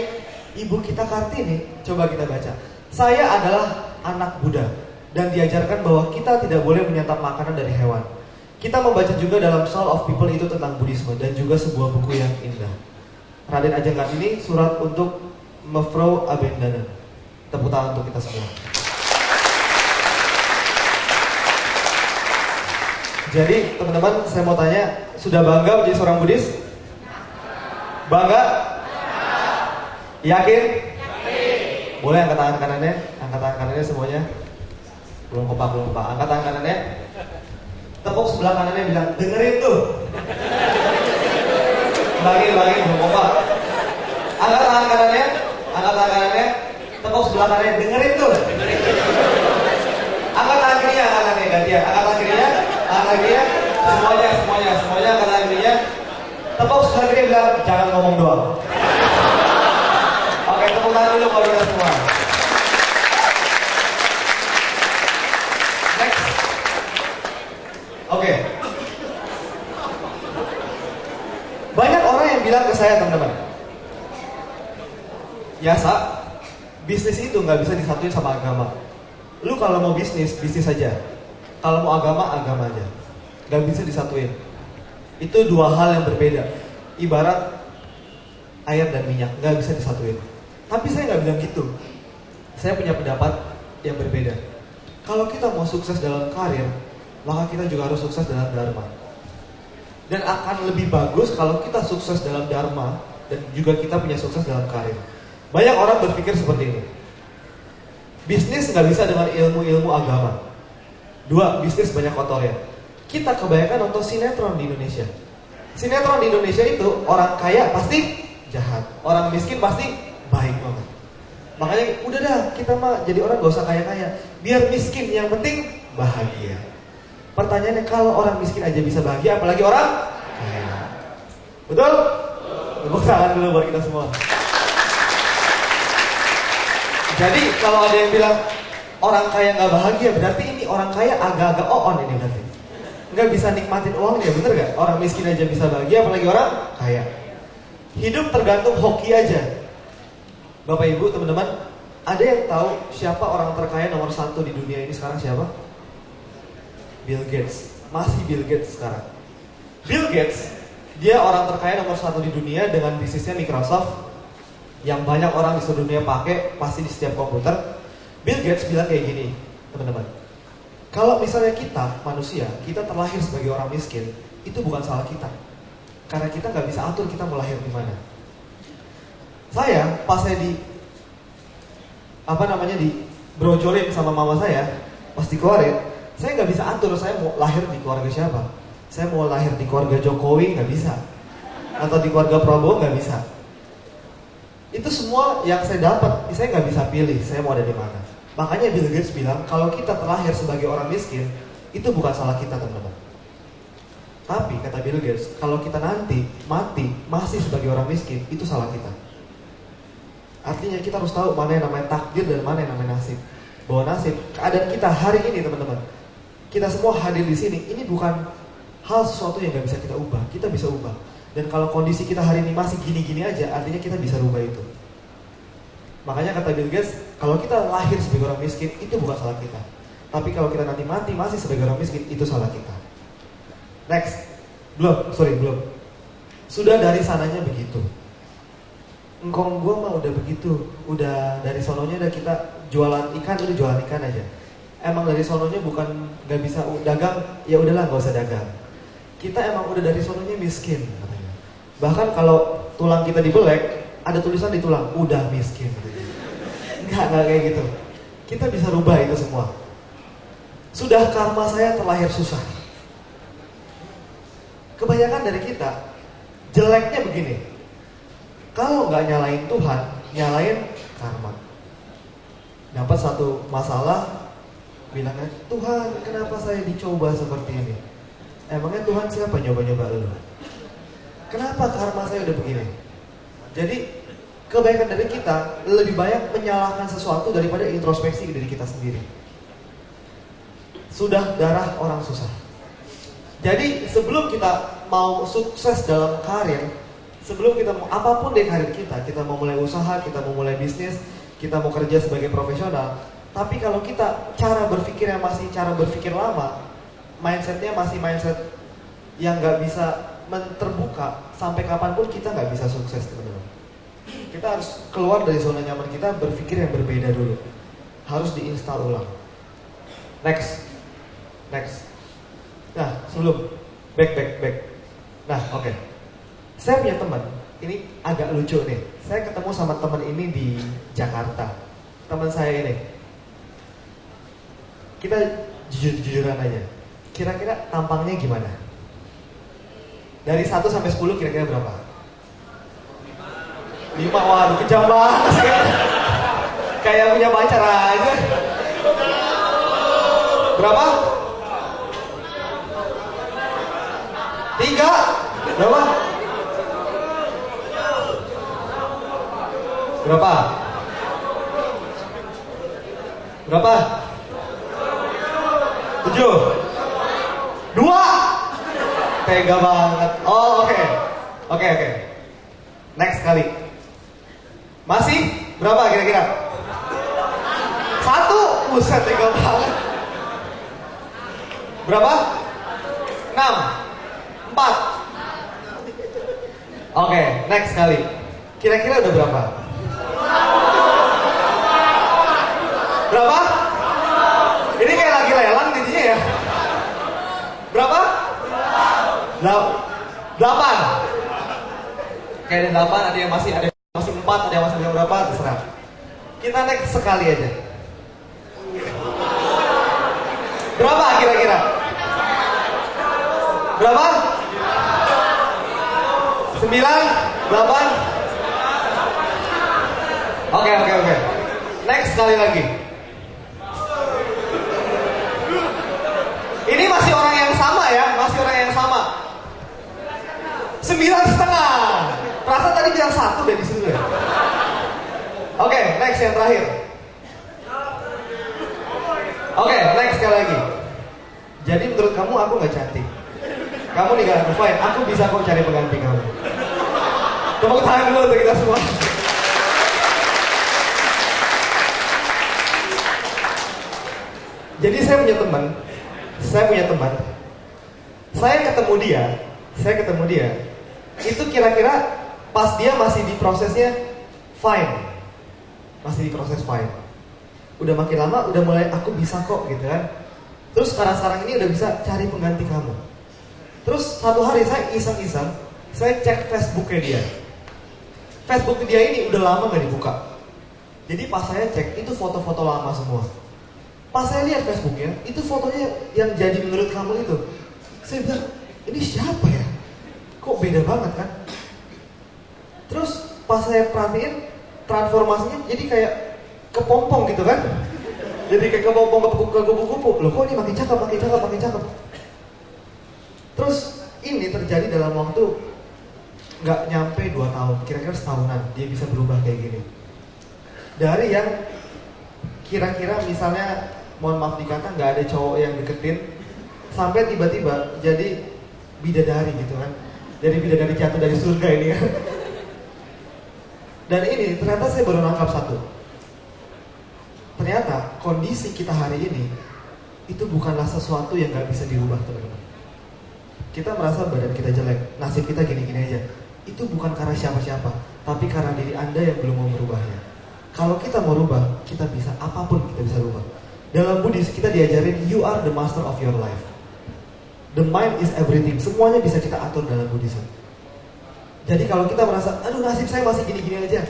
Ibu kita Kartini. Coba kita baca. Saya adalah anak Buddha dan diajarkan bahwa kita tidak boleh menyantap makanan dari hewan. Kita membaca juga dalam Soul of People itu tentang Buddhisme dan juga sebuah buku yang indah. Raden Ajeng Kartini, surat untuk Mevrouw Abendanen. Tepuk tangan untuk kita semua. Jadi teman-teman, saya mau tanya, sudah bangga menjadi seorang Buddhis? Bangga? Yakin? Boleh angkat tangan kanannya? Angkat tangan kanannya semuanya. Belum kompak. Angkat tangan kanannya. Tepuk sebelah kanannya bilang, dengerin tuh. Bagi, belum kompak. Angkat tangan kanannya. Tepuk sebelah kanannya, dengerin tuh. Angkat tangan kirinya, gantian. Angkat tangan kirinya. Semuanya angkat tangan kirinya. Tepuk sebelah kiri bilang, jangan ngomong doang. Oke, tepuk tangan dulu kalau kita semua. Next. Oke. Banyak orang yang bilang ke saya teman-teman, ya Sa, bisnis itu nggak bisa disatuin sama agama. Lu kalau mau bisnis, bisnis aja. Kalau mau agama, agama aja. Gak bisa disatuin. Itu dua hal yang berbeda. Ibarat air dan minyak, gak bisa disatuin. Tapi saya gak bilang gitu. Saya punya pendapat yang berbeda. Kalau kita mau sukses dalam karir, maka kita juga harus sukses dalam dharma. Dan akan lebih bagus kalau kita sukses dalam dharma dan juga kita punya sukses dalam karir. Banyak orang berpikir seperti ini. Bisnis gak bisa dengan ilmu-ilmu agama. Dua, bisnis banyak kotornya. Kita kebanyakan nonton sinetron di Indonesia. Sinetron di Indonesia itu orang kaya pasti jahat, orang miskin pasti baik banget. Makanya udah dah, kita mah jadi orang gak usah kaya-kaya, biar miskin, yang penting bahagia. Pertanyaannya, kalau orang miskin aja bisa bahagia, apalagi orang kaya. Betul? Tepuk tangan dulu buat kita semua. Jadi kalau ada yang bilang orang kaya gak bahagia, berarti ini orang kaya agak-agak on ini berarti. Gak bisa nikmatin uangnya, bener gak? Orang miskin aja bisa bahagia, apalagi orang kaya. Hidup tergantung hoki aja. Bapak Ibu, teman-teman, ada yang tahu siapa orang terkaya nomor 1 di dunia ini sekarang siapa? Bill Gates. Masih Bill Gates sekarang. Bill Gates, dia orang terkaya nomor 1 di dunia dengan bisnisnya Microsoft yang banyak orang di seluruh dunia pakai, pasti di setiap komputer. Bill Gates bilang kayak gini, teman-teman. Kalau misalnya kita, manusia, kita terlahir sebagai orang miskin, itu bukan salah kita. Karena kita nggak bisa atur kita mau lahir di mana. Saya pas saya di brojolin sama mama saya, pas dikeluarin, saya nggak bisa atur saya mau lahir di keluarga siapa. Saya mau lahir di keluarga Jokowi nggak bisa, atau di keluarga Prabowo nggak bisa. Itu semua yang saya dapat, saya nggak bisa pilih saya mau ada di mana. Makanya Bill Gates bilang kalau kita terlahir sebagai orang miskin, itu bukan salah kita, teman-teman. Tapi kata Bill Gates, kalau kita nanti mati masih sebagai orang miskin, itu salah kita. Artinya kita harus tahu mana yang namanya takdir dan mana yang namanya nasib. Bahwa nasib, keadaan kita hari ini, teman-teman, kita semua hadir di sini, ini bukan hal sesuatu yang gak bisa kita ubah. Kita bisa ubah. Dan kalau kondisi kita hari ini masih gini-gini aja, artinya kita bisa ubah itu. Makanya kata Bill Gates, kalau kita lahir sebagai orang miskin, itu bukan salah kita. Tapi kalau kita nanti mati masih sebagai orang miskin, itu salah kita. Next. Belum. Sudah dari sananya begitu. Engkong gua mah udah begitu. Udah dari sononya udah kita jualan ikan, udah jualan ikan aja. Emang dari sononya bukan gak bisa dagang, ya udahlah gak usah dagang. Kita emang udah dari sononya miskin katanya. Bahkan kalau tulang kita dibelek, ada tulisan di tulang, udah miskin. Enggak kayak gitu. Kita bisa rubah itu semua. Sudah karma saya terlahir susah. Kebanyakan dari kita jeleknya begini. Kalau nggak nyalain Tuhan, nyalain karma. Dapat satu masalah, bilangnya, Tuhan kenapa saya dicoba seperti ini? Emangnya Tuhan siapa nyoba-nyoba lu? Kenapa karma saya udah begini? Jadi kebanyakan dari kita lebih banyak menyalahkan sesuatu daripada introspeksi diri kita sendiri. Sudah darah orang susah. Jadi sebelum kita mau sukses dalam karir, sebelum kita mau apapun dari karir kita mau mulai usaha, kita mau mulai bisnis, kita mau kerja sebagai profesional, tapi kalau kita cara berpikirnya masih cara berpikir lama, mindsetnya masih mindset yang nggak bisa terbuka, sampai kapanpun kita nggak bisa sukses, teman-teman. Kita harus keluar dari zona nyaman kita, berpikir yang berbeda dulu. Harus diinstal ulang. Next. Nah, sebelum back. Nah, oke. Saya punya teman, ini agak lucu nih. Saya ketemu sama teman ini di Jakarta. Teman saya ini. Kita jujur-jujuran aja. Kira-kira tampangnya gimana? Dari 1 sampai 10 kira-kira berapa? 5, waduh kejam banget kan? Kayak punya pacar aja. Berapa? 3? Berapa? Berapa? 7? 2? Tega banget. Oh, oke. Next kali. Masih? Berapa kira-kira? 1? Buset, tega banget. Berapa? 6 4. Oke, next kali. Kira-kira udah berapa? Berapa? Ini kayak lagi lelang jadinya ya. Berapa? 8. Kayak ada 8, ada yang masih 4, ada yang masih berapa, terserah. Kita next sekali aja. Berapa kira-kira? Berapa? 9, 8. Oke. Next sekali lagi. Ini masih orang yang sama ya, masih orang yang sama. 9,5. Perasaan tadi bilang 1 deh di situ ya. Oke, next yang terakhir. Oke, next sekali lagi. Jadi menurut kamu aku nggak cantik. Kamu nih gak fine, aku bisa kok cari pengganti kamu. Tepuk tangan dulu untuk kita semua. Jadi saya punya teman. Saya ketemu dia. Itu kira-kira pas dia masih di prosesnya fine. Masih di proses fine. Udah makin lama, udah mulai aku bisa kok gitu kan. Terus sekarang ini udah bisa cari pengganti kamu. Terus satu hari saya iseng-iseng, saya cek Facebooknya dia. Facebook dia ini udah lama gak dibuka. Jadi pas saya cek, itu foto-foto lama semua. Pas saya lihat Facebooknya, itu fotonya yang jadi menurut kamu itu. Saya bilang, ini siapa ya? Kok beda banget kan? Terus pas saya perhatiin, transformasinya jadi kayak kepompong gitu kan? Jadi kayak kepompong ke kupu-kupu. Loh kok ini makin cakep. Terus ini terjadi dalam waktu nggak nyampe 2 tahun, kira-kira setahunan dia bisa berubah kayak gini. Dari yang kira-kira misalnya, mohon maaf dikata nggak ada cowok yang deketin, sampai tiba-tiba jadi bidadari gitu kan. Dari bidadari jatuh dari surga ini kan. Dan ini ternyata saya baru nangkap satu. Ternyata kondisi kita hari ini itu bukanlah sesuatu yang nggak bisa dirubah, teman-teman. Kita merasa badan kita jelek, nasib kita gini-gini aja. Itu bukan karena siapa-siapa, tapi karena diri Anda yang belum mau merubahnya. Kalau kita mau rubah, kita bisa, apapun kita bisa rubah. Dalam Buddhis kita diajarin, you are the master of your life. The mind is everything, semuanya bisa kita atur dalam Buddhism. Jadi kalau kita merasa, aduh nasib saya masih gini-gini aja,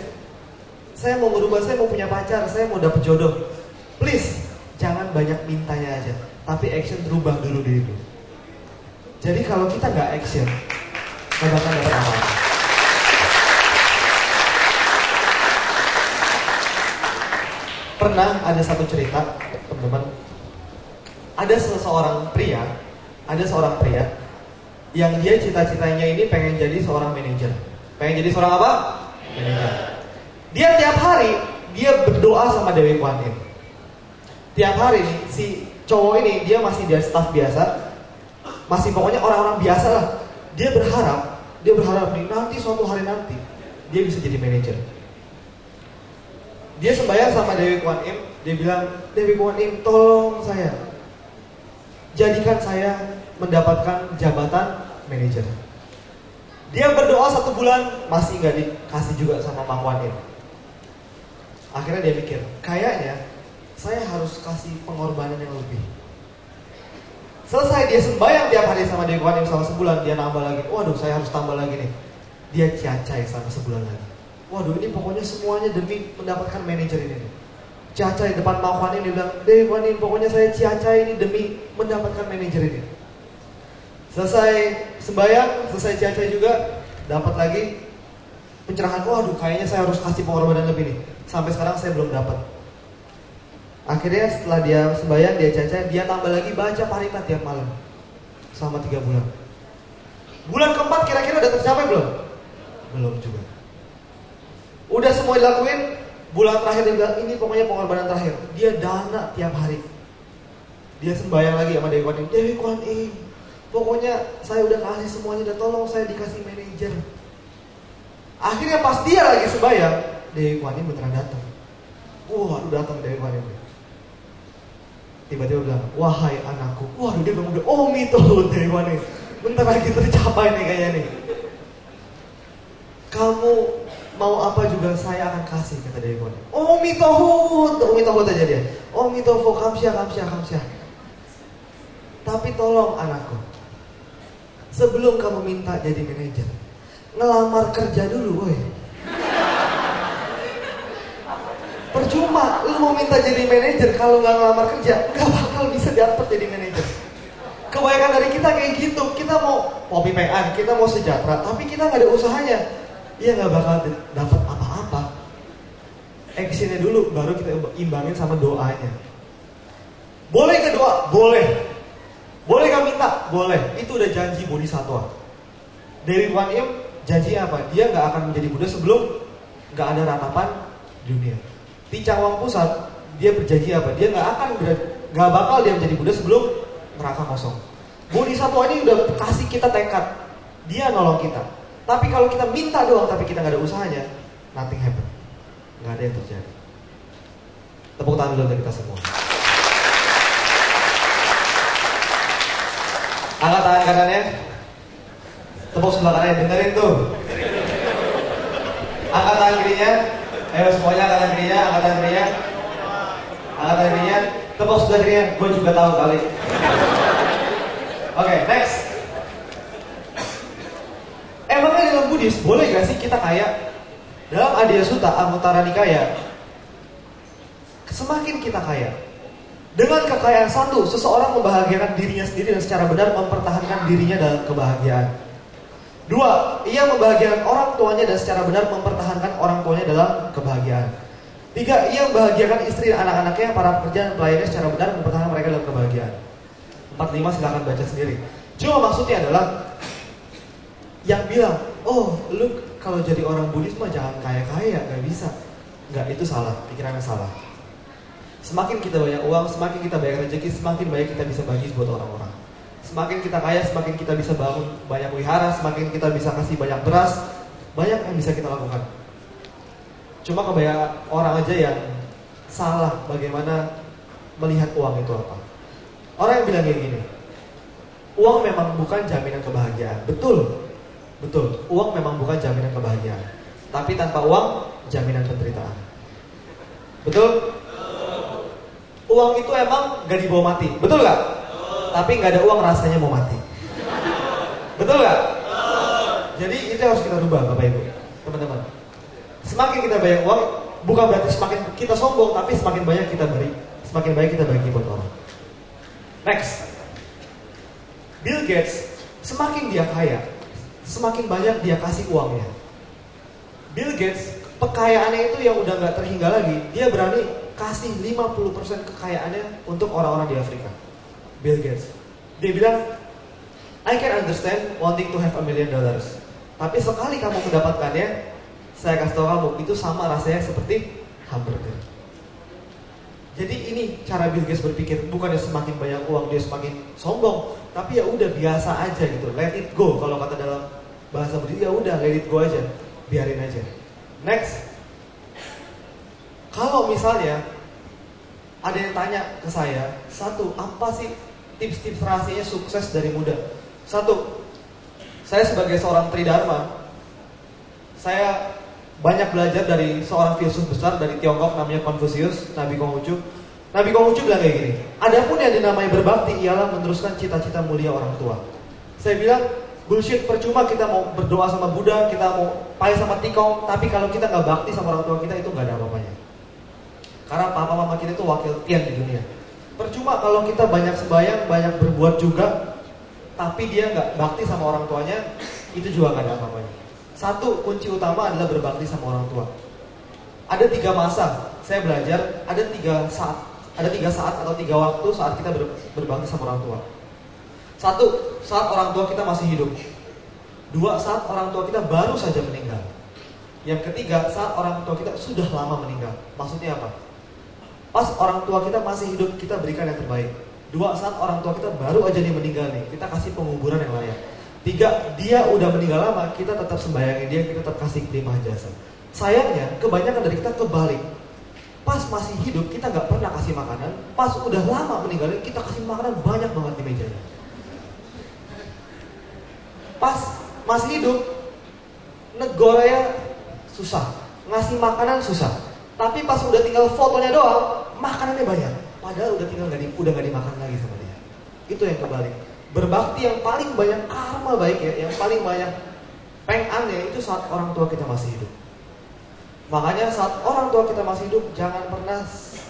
saya mau merubah, saya mau punya pacar, saya mau dapet jodoh, please, jangan banyak mintanya aja, tapi action, rubah dulu diri itu. Jadi kalau kita nggak action, nggak bakal dapet apa-apa. Pernah ada satu cerita, teman-teman. Ada seorang pria yang dia cita-citanya ini pengen jadi seorang manajer. Pengen jadi seorang apa? Manajer. Dia tiap hari dia berdoa sama Dewi Kuan Yin. Tiap hari nih, si cowok ini dia masih di staff biasa, masih pokoknya orang-orang biasa lah. Dia berharap nih nanti suatu hari nanti dia bisa jadi manajer. Dia sembahyang sama Dewi Kuan Yin, dia bilang, Dewi Kuan Yin tolong saya, jadikan saya mendapatkan jabatan manajer. Dia berdoa 1 bulan masih nggak dikasih juga sama Mang Kuan Yin. Akhirnya dia mikir, kayaknya saya harus kasih pengorbanan yang lebih. Selesai dia sembahyang tiap hari sama Dewi Kuan Yin selama sebulan, dia nambah lagi. Waduh, saya harus tambah lagi nih. Dia ciacai selama sebulan lagi. Waduh, ini pokoknya semuanya demi mendapatkan manajer ini nih. Ciacai depan Mang Kuan Yin, dia bilang, Dewi Kuan Yin, pokoknya saya ciacai ini demi mendapatkan manajer ini. Selesai sembahyang, selesai ciacai juga, dapat lagi pencerahan. Waduh, kayaknya saya harus kasih pengorbanan lebih nih. Sampai sekarang saya belum dapat. Akhirnya setelah dia sembahyang, dia ciacai, dia tambah lagi baca parita tiap malam selama 3 bulan. Bulan keempat kira-kira udah tercapai belum? Belum juga. Udah semua dilakuin, bulan terakhir dia bilang, ini pokoknya pengorbanan terakhir. Dia dana tiap hari. Dia sembahyang lagi sama Dewi Kuan Yin. Dewi Kuan Yin, pokoknya saya udah kasih semuanya dan tolong saya dikasih manajer. Akhirnya pas dia lagi sembahyang, Dewi Kuan Yin beneran datang. Wah, datang Dewi Kuan Yin. tiba-tiba bilang, wahai anakku. Waduh, dia bilang udah, oh mito Dewa nih. Bentar lagi tercapai nih kayaknya nih. Kamu mau apa juga saya akan kasih, kata Dewa. Oh mito aja dia. Oh mito kamsyah. Tapi tolong anakku, sebelum kamu minta jadi manajer, ngelamar kerja dulu, woi. Percuma, lu mau minta jadi manajer kalau nggak ngelamar kerja, nggak bakal bisa dapat jadi manajer. Kebanyakan dari kita kayak gitu, kita mau PPN, kita mau sejahtera, tapi kita nggak ada usahanya, ya nggak bakal dapat apa-apa. Actionnya dulu, baru kita imbangin sama doanya. Boleh ke doa? Boleh. Boleh nggak minta? Boleh. Itu udah janji bodhisattva. Dari Wan Im, janji apa? Dia nggak akan menjadi Buddha sebelum nggak ada ratapan dunia. Di Cawang Pusat, dia berjanji apa? Dia nggak bakal dia menjadi Buddha sebelum neraka kosong. Bodhisattva ini udah kasih kita tekad, dia nolong kita. Tapi kalau kita minta doang, tapi kita nggak ada usahanya, nothing happen, nggak ada yang terjadi. Tepuk tangan dulu untuk kita semua. Angkat tangan kanannya, tepuk sebelah kanannya, dengerin tuh. Angkat tangan kirinya. Ayo semuanya angkat tangan kirinya, angkat tangan kirinya. Angkat tangan kirinya, tepuk sebelah kirinya, gue juga tahu kali. Oke, next. Emangnya dalam Buddhis, boleh gak sih kita kaya? Dalam Adiya Sutta, Anguttara Nikaya, semakin kita kaya, dengan kekayaan satu, seseorang membahagiakan dirinya sendiri dan secara benar mempertahankan dirinya dalam kebahagiaan. Dua, ia membahagiakan orang tuanya dan secara benar mempertahankan orang tuanya dalam kebahagiaan. Tiga, ia membahagiakan istri dan anak-anaknya, para pekerja dan pelayannya secara benar mempertahankan mereka dalam kebahagiaan. 4, 5 silahkan baca sendiri. Cuma maksudnya adalah yang bilang, oh lu kalau jadi orang Buddhis mah jangan kaya-kaya, gak bisa. Enggak, itu salah, pikirannya salah. Semakin kita banyak uang, semakin kita banyak rezeki, semakin banyak kita bisa bagi buat orang-orang. Semakin kita kaya, semakin kita bisa bangun banyak wihara, semakin kita bisa kasih banyak beras, banyak yang bisa kita lakukan. Cuma kebanyakan orang aja yang salah bagaimana melihat uang itu apa. Orang yang bilang kayak gini, uang memang bukan jaminan kebahagiaan. Betul, betul. Uang memang bukan jaminan kebahagiaan. Tapi tanpa uang, jaminan penderitaan. Betul? Uang itu emang gak dibawa mati. Betul gak? Tapi nggak ada uang rasanya mau mati. Betul nggak? Jadi itu harus kita rubah, Bapak Ibu, teman-teman. Semakin kita banyak uang, bukan berarti semakin kita sombong, tapi semakin banyak kita beri, semakin banyak kita bagi buat orang. Next, Bill Gates, semakin dia kaya, semakin banyak dia kasih uangnya. Bill Gates, kekayaannya itu yang udah nggak terhingga lagi, dia berani kasih 50% kekayaannya untuk orang-orang di Afrika. Bill Gates, dia bilang, I can understand wanting to have $1 million. Tapi sekali kamu mendapatkannya, saya kasih tahu kamu, itu sama rasanya seperti hamburger. Jadi ini cara Bill Gates berpikir, bukannya semakin banyak uang dia semakin sombong, tapi ya udah biasa aja gitu, let it go. Kalau kata dalam bahasa Buddha, ya udah let it go aja, biarin aja. Next, kalau misalnya ada yang tanya ke saya, satu, apa sih tips-tips rahasianya sukses dari muda? Satu, saya sebagai seorang tridharma, saya banyak belajar dari seorang filsuf besar dari Tiongkok namanya Confucius, Nabi Konghucu. Nabi Konghucu bilang kayak gini, adapun yang dinamai berbakti ialah meneruskan cita-cita mulia orang tua. Saya bilang, bullshit, percuma kita mau berdoa sama Buddha, kita mau pai sama Tikong, tapi kalau kita nggak bakti sama orang tua kita, itu nggak ada apa-apanya. Karena papa mama kita itu wakil Tian di dunia. Percuma kalau kita banyak sembahyang, banyak berbuat juga, tapi dia nggak bakti sama orang tuanya, itu juga nggak ada apa-apanya. Satu, kunci utama adalah berbakti sama orang tua. Ada 3 masa, saya belajar, ada 3 saat atau 3 waktu saat kita berbakti sama orang tua. Satu, saat orang tua kita masih hidup. 2, saat orang tua kita baru saja meninggal. Yang ketiga, saat orang tua kita sudah lama meninggal. Maksudnya apa? Pas orang tua kita masih hidup, kita berikan yang terbaik. 2, saat orang tua kita baru aja nih meninggal nih, kita kasih penguburan yang layak. 3, dia udah meninggal lama, kita tetap sembayangin dia, kita tetap kasih terima jasa. Sayangnya, kebanyakan dari kita kebalik. Pas masih hidup kita nggak pernah kasih makanan, pas udah lama meninggalin kita kasih makanan banyak banget di mejanya. Pas masih hidup negoranya susah, ngasih makanan susah. Tapi pas udah tinggal fotonya doang, makanannya banyak. Padahal udah nggak dimakan lagi sama dia. Itu yang kebalik. Berbakti yang paling banyak karma baik ya, yang paling banyak pengannya itu saat orang tua kita masih hidup. Makanya saat orang tua kita masih hidup, jangan pernah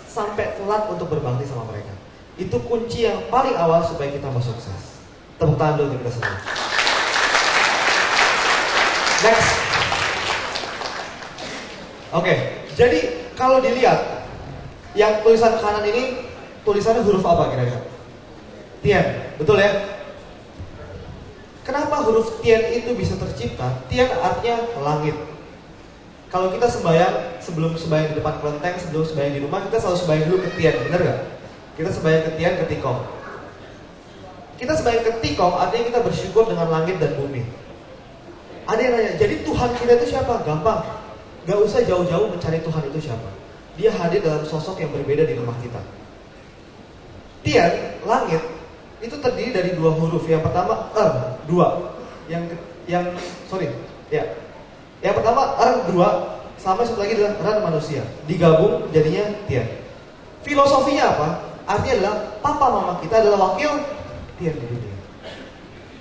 sampai telat untuk berbakti sama mereka. Itu kunci yang paling awal supaya kita mau sukses. Tepuk tangan dulu untuk kita semua. Next. Oke, jadi kalau dilihat yang tulisan kanan ini tulisannya huruf apa kira-kira? Tian, betul ya? Kenapa huruf Tian itu bisa tercipta? Tian artinya langit. Kalau kita sembahyang, sebelum sembahyang di depan kelenteng, sebelum sembahyang di rumah, kita selalu sembahyang dulu ke Tian, benar gak? Kita sembahyang ke Tian, ke Tikong. Kita sembahyang ke Tikong artinya kita bersyukur dengan langit dan bumi. Ada yang nanya, jadi Tuhan kita itu siapa? Gampang. Gak usah jauh-jauh mencari Tuhan itu siapa. Dia hadir dalam sosok yang berbeda di rumah kita. Tian, langit, itu terdiri dari dua huruf. Yang pertama dua. Yang pertama dua, sama satu lagi adalah ran manusia. Digabung jadinya Tian. Filosofinya apa? Artinya adalah papa mama kita adalah wakil Tian di dunia.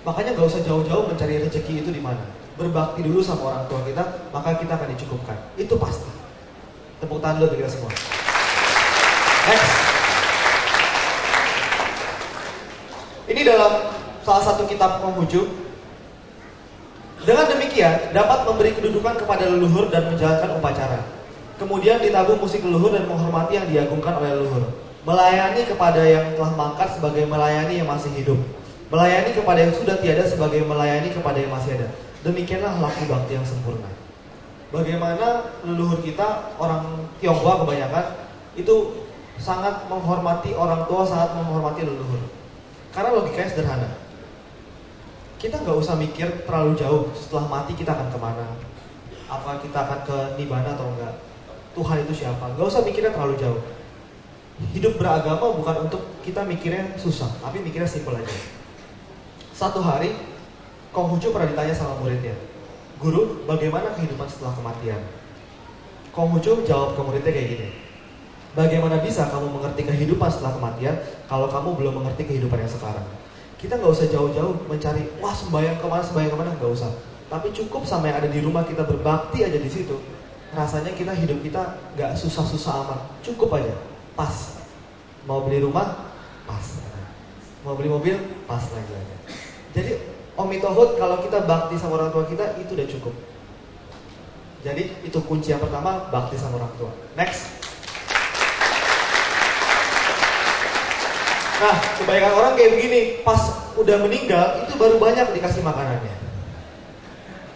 Makanya gak usah jauh-jauh mencari rezeki itu di mana. Berbakti dulu sama orang tua kita, maka kita akan dicukupkan. Itu pasti. Tepuk tangan dulu kita semua. Next. Ini dalam salah satu kitab Konghucu. Dengan demikian dapat memberi kedudukan kepada leluhur dan menjalankan upacara. Kemudian ditabung musik leluhur dan menghormati yang diagungkan oleh leluhur. Melayani kepada yang telah mangkat sebagai melayani yang masih hidup. Melayani kepada yang sudah tiada sebagai melayani kepada yang masih ada. Demikianlah laku bakti yang sempurna. Bagaimana leluhur kita, orang Tionghoa kebanyakan, itu sangat menghormati orang tua, sangat menghormati leluhur. Karena logikanya sederhana. Kita nggak usah mikir terlalu jauh, setelah mati kita akan kemana. Apa kita akan ke Nibbana atau enggak. Tuhan itu siapa, nggak usah mikirnya terlalu jauh. Hidup beragama bukan untuk kita mikirnya susah, tapi mikirnya simpel aja. Satu hari Konghucu pernah ditanya sama muridnya, "Guru, bagaimana kehidupan setelah kematian?" Konghucu jawab ke muridnya kayak gini, "Bagaimana bisa kamu mengerti kehidupan setelah kematian kalau kamu belum mengerti kehidupan yang sekarang?" Kita nggak usah jauh-jauh mencari, wah sembahyang kemana, nggak usah. Tapi cukup sama yang ada di rumah kita berbakti aja di situ. Rasanya hidup kita nggak susah-susah amat, cukup aja, pas. Mau beli rumah, pas. Mau beli mobil, pas lagi aja. Jadi Om Tohut, kalau kita bakti sama orang tua kita, itu udah cukup. Jadi itu kunci yang pertama, bakti sama orang tua. Next. Nah, kebanyakan orang kayak begini, pas udah meninggal, itu baru banyak dikasih makanannya.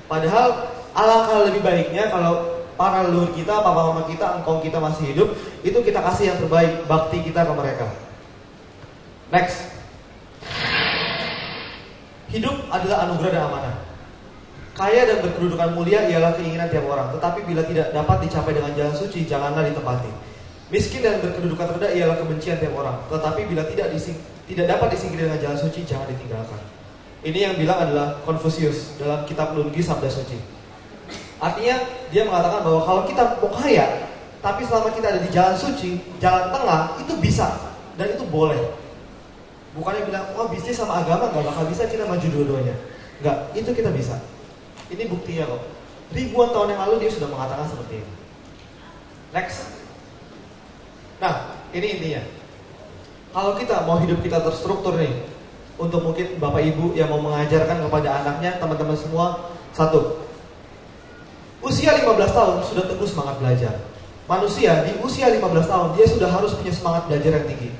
Padahal alangkah lebih baiknya kalau para leluhur kita, papa mama kita, engkong kita masih hidup, itu kita kasih yang terbaik, bakti kita ke mereka. Next. Hidup adalah anugerah dan amanah. Kaya dan berkedudukan mulia ialah keinginan tiap orang, tetapi bila tidak dapat dicapai dengan jalan suci, janganlah ditempati. Miskin dan berkedudukan rendah ialah kebencian tiap orang, tetapi bila tidak dapat disingkiri dengan jalan suci, jangan ditinggalkan. Ini yang bilang adalah Confucius dalam kitab Lungi Sabda Suci. Artinya dia mengatakan bahwa kalau kita mau kaya, tapi selama kita ada di jalan suci, jalan tengah, itu bisa dan itu boleh. Bukannya bilang, wah bisnis sama agama gak bakal bisa, kita maju dua-duanya. Enggak, itu kita bisa. Ini buktinya kok. Ribuan tahun yang lalu dia sudah mengatakan seperti ini. Next. Nah, ini intinya. Kalau kita mau hidup kita terstruktur nih, untuk mungkin Bapak Ibu yang mau mengajarkan kepada anaknya, teman-teman semua, satu, usia 15 tahun sudah teguh semangat belajar. Manusia di usia 15 tahun, dia sudah harus punya semangat belajar yang tinggi.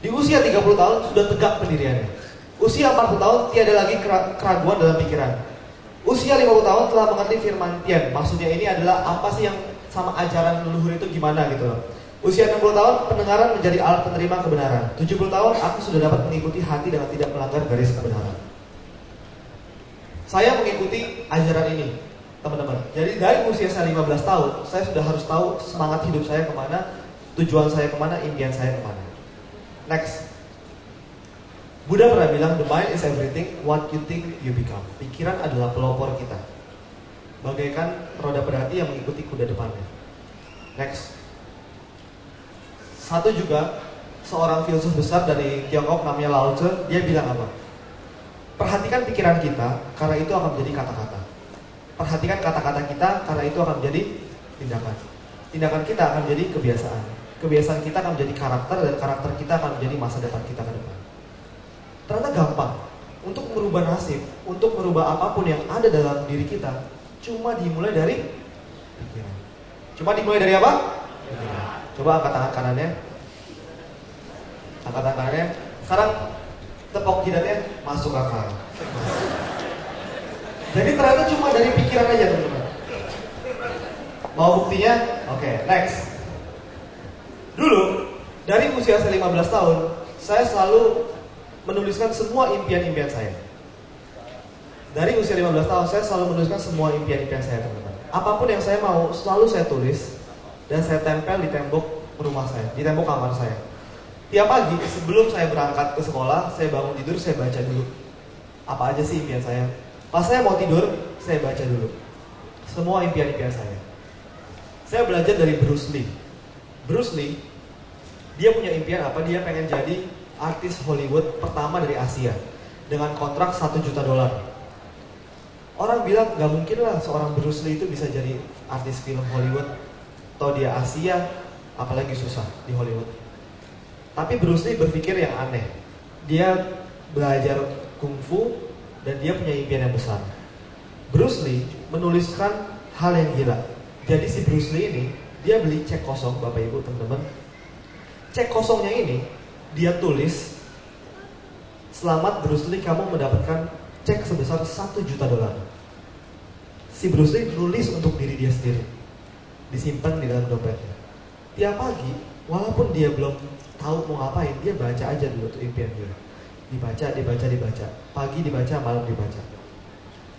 Di usia 30 tahun sudah tegak pendiriannya. Usia 40 tahun tiada lagi keraguan dalam pikiran. Usia 50 tahun telah mengerti firman Tian. Maksudnya ini adalah apa sih yang sama ajaran leluhur itu gimana gitu loh. Usia 60 tahun pendengaran menjadi alat penerima kebenaran. 70 tahun aku sudah dapat mengikuti hati dengan tidak melanggar garis kebenaran. Saya mengikuti ajaran ini. teman-teman. Jadi dari usia saya 15 tahun, saya sudah harus tahu semangat hidup saya kemana, tujuan saya kemana, impian saya kemana. Next. Buddha pernah bilang, the mind is everything, what you think you become. Pikiran adalah pelopor kita. Bagaikan roda berarti yang mengikuti kuda depannya. Next. Satu juga, seorang filsuf besar dari Tiongkok namanya Lao Tzu, dia bilang apa? Perhatikan pikiran kita, karena itu akan menjadi kata-kata. Perhatikan kata-kata kita, karena itu akan menjadi tindakan. Tindakan kita akan menjadi kebiasaan. Kebiasaan kita akan menjadi karakter, dan karakter kita akan menjadi masa depan kita ke depan. Ternyata gampang. Untuk merubah nasib, untuk merubah apapun yang ada dalam diri kita, cuma dimulai dari pikiran. Cuma dimulai dari apa? Pikiran. Coba angkat tangan kanannya. Angkat tangan kanannya. Sekarang tepok jidatnya, masuk akal. Jadi ternyata cuma dari pikiran aja, teman-teman. Mau buktinya? Oke, next. Dulu, dari usia saya 15 tahun, saya selalu menuliskan semua impian-impian saya. Dari usia 15 tahun, saya selalu menuliskan semua impian-impian saya, teman-teman. Apapun yang saya mau, selalu saya tulis dan saya tempel di tembok rumah saya, di tembok kamar saya. Tiap pagi sebelum saya berangkat ke sekolah, saya bangun tidur, saya baca dulu apa aja sih impian saya. Pas saya mau tidur, saya baca dulu semua impian-impian saya. Saya belajar dari Bruce Lee. Bruce Lee, dia punya impian apa? Dia pengen jadi artis Hollywood pertama dari Asia dengan kontrak $1 juta. Orang bilang gak mungkin lah seorang Bruce Lee itu bisa jadi artis film Hollywood. Atau dia Asia, apalagi susah di Hollywood. Tapi Bruce Lee berpikir yang aneh. Dia belajar kungfu dan dia punya impian yang besar. Bruce Lee menuliskan hal yang gila. Jadi si Bruce Lee ini, dia beli cek kosong, Bapak Ibu teman-teman. Cek kosongnya ini dia tulis, selamat Bruce Lee, kamu mendapatkan cek sebesar $1 juta. Si Bruce Lee nulis untuk diri dia sendiri, disimpan di dalam dompetnya. Tiap pagi, walaupun dia belum tahu mau ngapain, dia baca aja dulu tuh impian dia. Dibaca. Pagi dibaca, malam dibaca.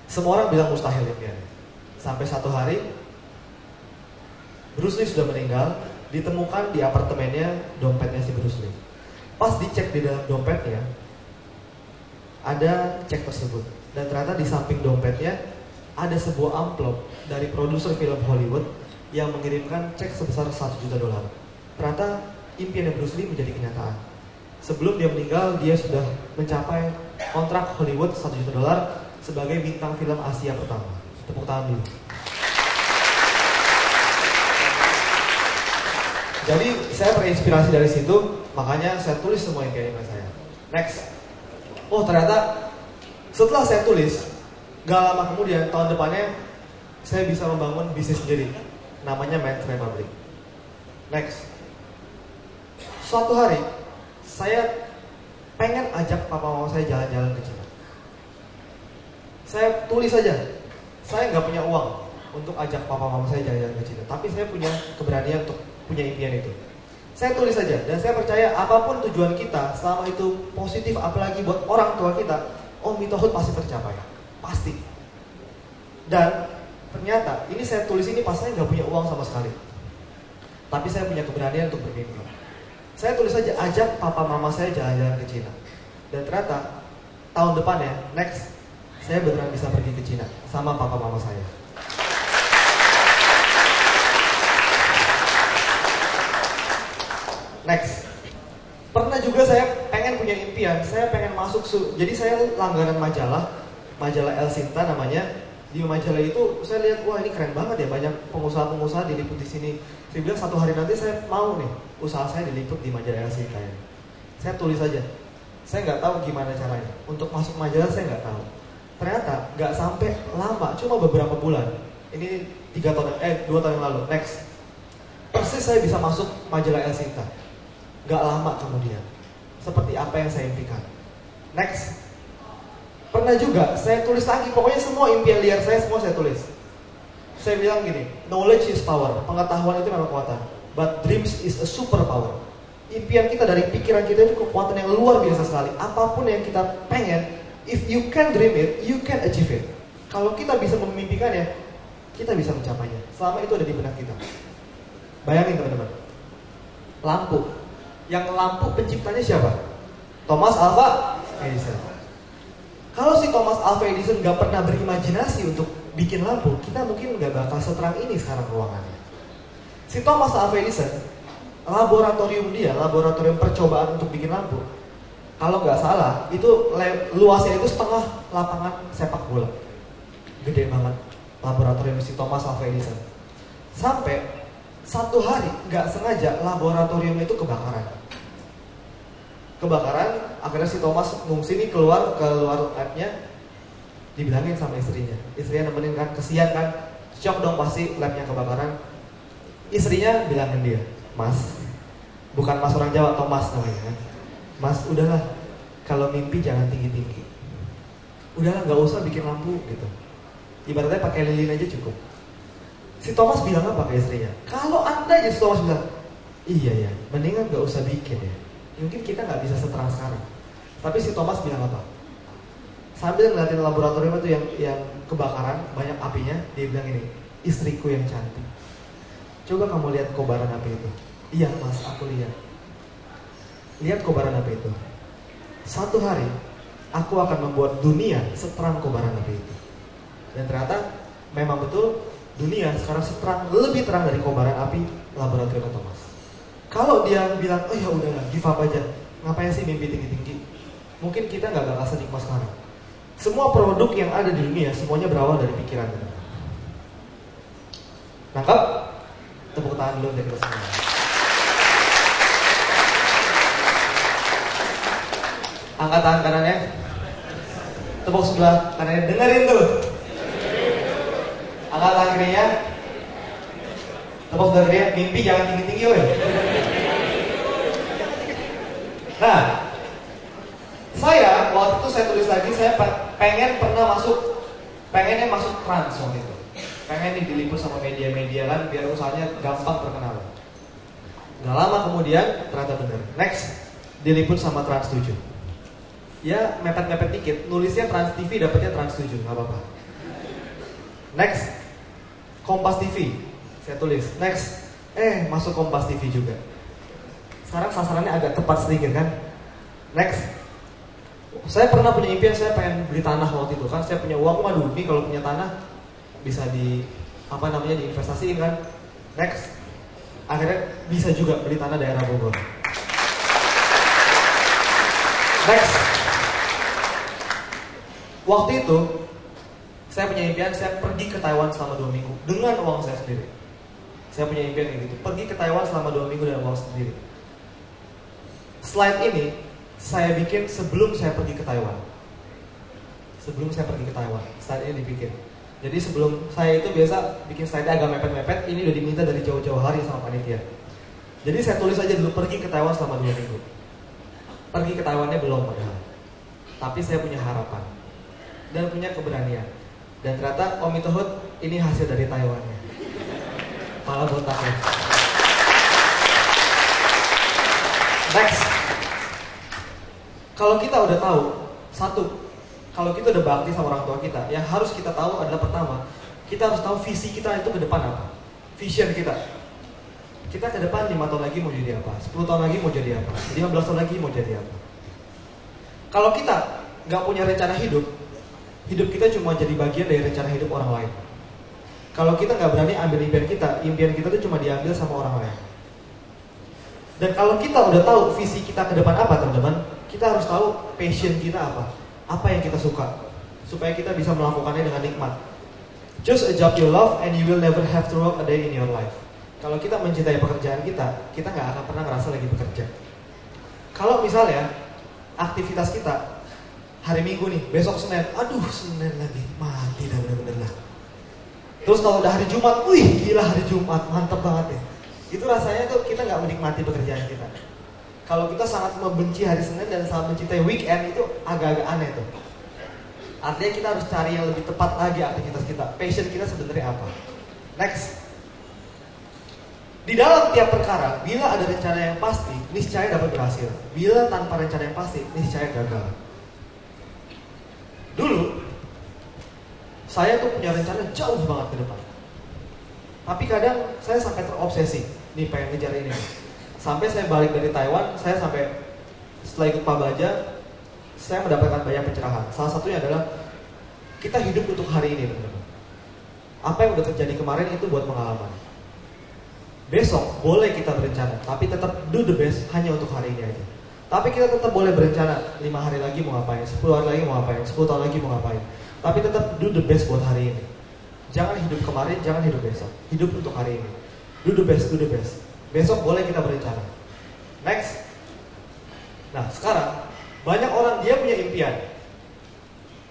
Semua orang bilang mustahil impiannya. Sampai satu hari, Bruce Lee sudah meninggal, ditemukan di apartemennya dompetnya si Bruce Lee. Pas dicek di dalam dompetnya, ada cek tersebut. Dan ternyata di samping dompetnya, ada sebuah amplop dari produser film Hollywood yang mengirimkan cek sebesar $1 juta. Ternyata impiannya Bruce Lee menjadi kenyataan. Sebelum dia meninggal, dia sudah mencapai kontrak Hollywood $1 juta sebagai bintang film Asia pertama. Tepuk tangan dulu. Jadi saya terinspirasi dari situ, makanya saya tulis semua impian-impian saya. Next. Oh ternyata setelah saya tulis, gak lama kemudian tahun depannya saya bisa membangun bisnis sendiri, namanya Men's Republic. Next. Suatu hari saya pengen ajak papa mama saya jalan-jalan ke Cina. Saya tulis saja, saya nggak punya uang untuk ajak papa mama saya jalan-jalan ke Cina, tapi saya punya keberanian untuk punya impian itu. Saya tulis saja dan saya percaya apapun tujuan kita, selama itu positif, apalagi buat orang tua kita, Mitohut pasti tercapai, pasti. Dan ternyata ini saya tulis ini pas saya nggak punya uang sama sekali, tapi saya punya keberanian untuk bermimpi. Saya tulis saja, ajak papa mama saya jalan-jalan ke Cina. Dan ternyata tahun depannya, next, saya beneran bisa pergi ke Cina sama papa mama saya. Next. Pernah juga saya pengen punya impian, saya pengen masuk jadi saya langganan majalah El Sinta namanya. Di majalah itu saya lihat, wah ini keren banget ya, banyak pengusaha-pengusaha diliput di sini. Saya bilang satu hari nanti saya mau nih, usaha saya diliput di majalah El Sinta ini. Saya tulis aja. Saya nggak tahu gimana caranya. Untuk masuk majalah saya nggak tahu. Ternyata nggak sampai lama, cuma beberapa bulan. Ini 2 tahun yang lalu. Next. Persis saya bisa masuk majalah El Sinta. Gak lama kemudian, seperti apa yang saya impikan. Next. Pernah juga saya tulis lagi, pokoknya semua impian liar saya semua saya tulis. Saya bilang gini, knowledge is power, pengetahuan itu memang kekuatan, but dreams is a superpower. Impian kita dari pikiran kita itu kekuatan yang luar biasa sekali. Apapun yang kita pengen, if you can dream it, you can achieve it. Kalau kita bisa memimpikannya, kita bisa mencapainya. Selama itu ada di benak kita. Bayangin teman-teman, lampu. Yang lampu penciptanya siapa? Thomas Alva Edison. Kalau si Thomas Alva Edison gak pernah berimajinasi untuk bikin lampu, kita mungkin gak bakal seterang ini sekarang ruangannya. Si Thomas Alva Edison, laboratorium dia, laboratorium percobaan untuk bikin lampu, kalau nggak salah, itu luasnya itu setengah lapangan sepak bola. Gede banget laboratorium si Thomas Alva Edison. Sampai satu hari nggak sengaja laboratorium itu kebakaran. Akhirnya si Thomas ngungsi nih keluar labnya, dibilangin sama istrinya. Istrinya nemenin kan, kesian kan, shock dong pasti labnya kebakaran. Istrinya bilangin dia, Mas, bukan Mas orang Jawa, Thomas namanya kan. Mas, udahlah, kalau mimpi jangan tinggi-tinggi. Udahlah, nggak usah bikin lampu gitu. Ibaratnya pakai lilin aja cukup. Si Thomas bilang apa ke istrinya? Kalau anda aja si Thomas bilang, iya ya, mendingan nggak usah bikin ya. Mungkin kita nggak bisa seterang sekarang. Tapi si Thomas bilang apa? Sambil ngeliatin laboratorium itu yang kebakaran, banyak apinya, dia bilang ini, istriku yang cantik. Coba kamu lihat kobaran api itu. Iya Mas, aku lihat. Lihat kobaran api itu. Satu hari, aku akan membuat dunia seterang kobaran api itu. Dan ternyata memang betul dunia sekarang seterang, lebih terang dari kobaran api laboratorium Thomas. Kalau dia bilang, oh ya udahlah, give up aja. Ngapain sih mimpi tinggi-tinggi? Mungkin kita nggak bakal senikmat sekarang. Semua produk yang ada di dunia semuanya berawal dari pikiran. Nangkap? Tepuk tangan dulu untuk kita semua. Angkat tangan kanannya. Tepuk sebelah kanannya. Dengerin tuh. Angkat tangan kirinya. Tepuk sebelah kirinya. Mimpi jangan tinggi-tinggi woy. Nah, saya waktu itu saya tulis lagi, saya pengennya masuk trans waktu itu. Pengen diliput sama media-media kan, biar usahanya gampang terkenal. Gak lama kemudian ternyata bener. Next, diliput sama Trans 7. Ya mepet-mepet dikit, nulisnya Trans TV, dapetnya Trans 7, gak apa-apa. Next, Kompas TV, saya tulis. Next, masuk Kompas TV juga. Sekarang sasarannya agak tepat sedikit kan. Next, saya pernah punya impian, saya pengen beli tanah waktu itu kan. Saya punya uang, waduh nih kalau punya tanah bisa diinvestasiin kan. Next, akhirnya bisa juga beli tanah daerah Bogor. Next, waktu itu saya punya impian, saya pergi ke Taiwan selama 2 minggu dengan uang saya sendiri. Saya punya impian kayak gitu, pergi ke Taiwan selama 2 minggu dengan uang sendiri. Slide ini saya bikin sebelum saya pergi ke Taiwan. Slide ini dibikin. Jadi sebelum saya itu biasa bikin slide agak mepet-mepet, ini udah diminta dari jauh-jauh hari sama panitia. Jadi saya tulis aja dulu, pergi ke Taiwan selama 2 minggu. Pergi ke Taiwannya belum padahal. Tapi saya punya harapan dan punya keberanian. Dan ternyata Om Itohut ini hasil dari Taiwannya. Malah botaknya. Next, kalau kita udah tahu, kalau kita udah bakti sama orang tua kita, yang harus kita tahu adalah pertama, kita harus tahu visi kita itu ke depan apa, vision kita. Kita ke depan 5 tahun lagi mau jadi apa, 10 tahun lagi mau jadi apa, 15 tahun lagi mau jadi apa. Kalau kita nggak punya rencana hidup kita cuma jadi bagian dari rencana hidup orang lain. Kalau kita nggak berani ambil impian kita tuh cuma diambil sama orang lain. Dan kalau kita udah tahu visi kita ke depan apa teman-teman, kita harus tahu passion kita apa yang kita suka, supaya kita bisa melakukannya dengan nikmat. Choose a job you love and you will never have to work a day in your life. Kalau kita mencintai pekerjaan kita nggak akan pernah ngerasa lagi bekerja. Kalau misalnya aktivitas kita hari Minggu nih, besok Senin, aduh Senin lagi, mati dah bener-bener lah. Terus kalau udah hari Jumat, wih gila hari Jumat, mantep banget ya. Itu rasanya tuh kita nggak menikmati pekerjaan kita. Kalau kita sangat membenci hari Senin dan sangat mencintai weekend, itu agak-agak aneh tuh. Artinya kita harus cari yang lebih tepat lagi aktivitas kita. Passion kita sebenarnya apa? Next, di dalam tiap perkara, bila ada rencana yang pasti, niscaya dapat berhasil. Bila tanpa rencana yang pasti, niscaya gagal. Dulu, saya tuh punya rencana jauh banget ke depan. Tapi kadang saya sampai terobsesi, nih pengen ngejar ini. Sampai saya balik dari Taiwan, saya sampai setelah ikut Pak Baja, saya mendapatkan banyak pencerahan. Salah satunya adalah kita hidup untuk hari ini, teman-teman. Apa yang udah terjadi kemarin itu buat pengalaman. Besok boleh kita berencana, tapi tetap do the best hanya untuk hari ini aja. Tapi kita tetap boleh berencana 5 hari lagi mau ngapain, 10 hari lagi mau ngapain, 10 tahun lagi mau ngapain. Tapi tetap do the best buat hari ini. Jangan hidup kemarin, jangan hidup besok. Hidup untuk hari ini. Do the best, do the best. Besok boleh kita berencana. Next. Nah, sekarang banyak orang dia punya impian.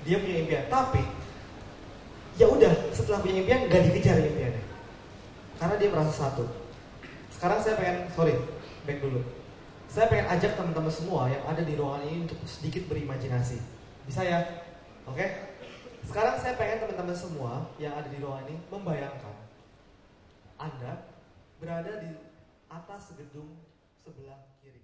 Dia punya impian, tapi ya udah, setelah punya impian gak dikejar impiannya. Karena dia merasa satu. Sekarang saya pengen, back dulu. Saya pengen ajak teman-teman semua yang ada di ruangan ini untuk sedikit berimajinasi. Bisa ya? Oke? Sekarang saya pengen teman-teman semua yang ada di ruangan ini membayangkan Anda berada di atas gedung sebelah kiri.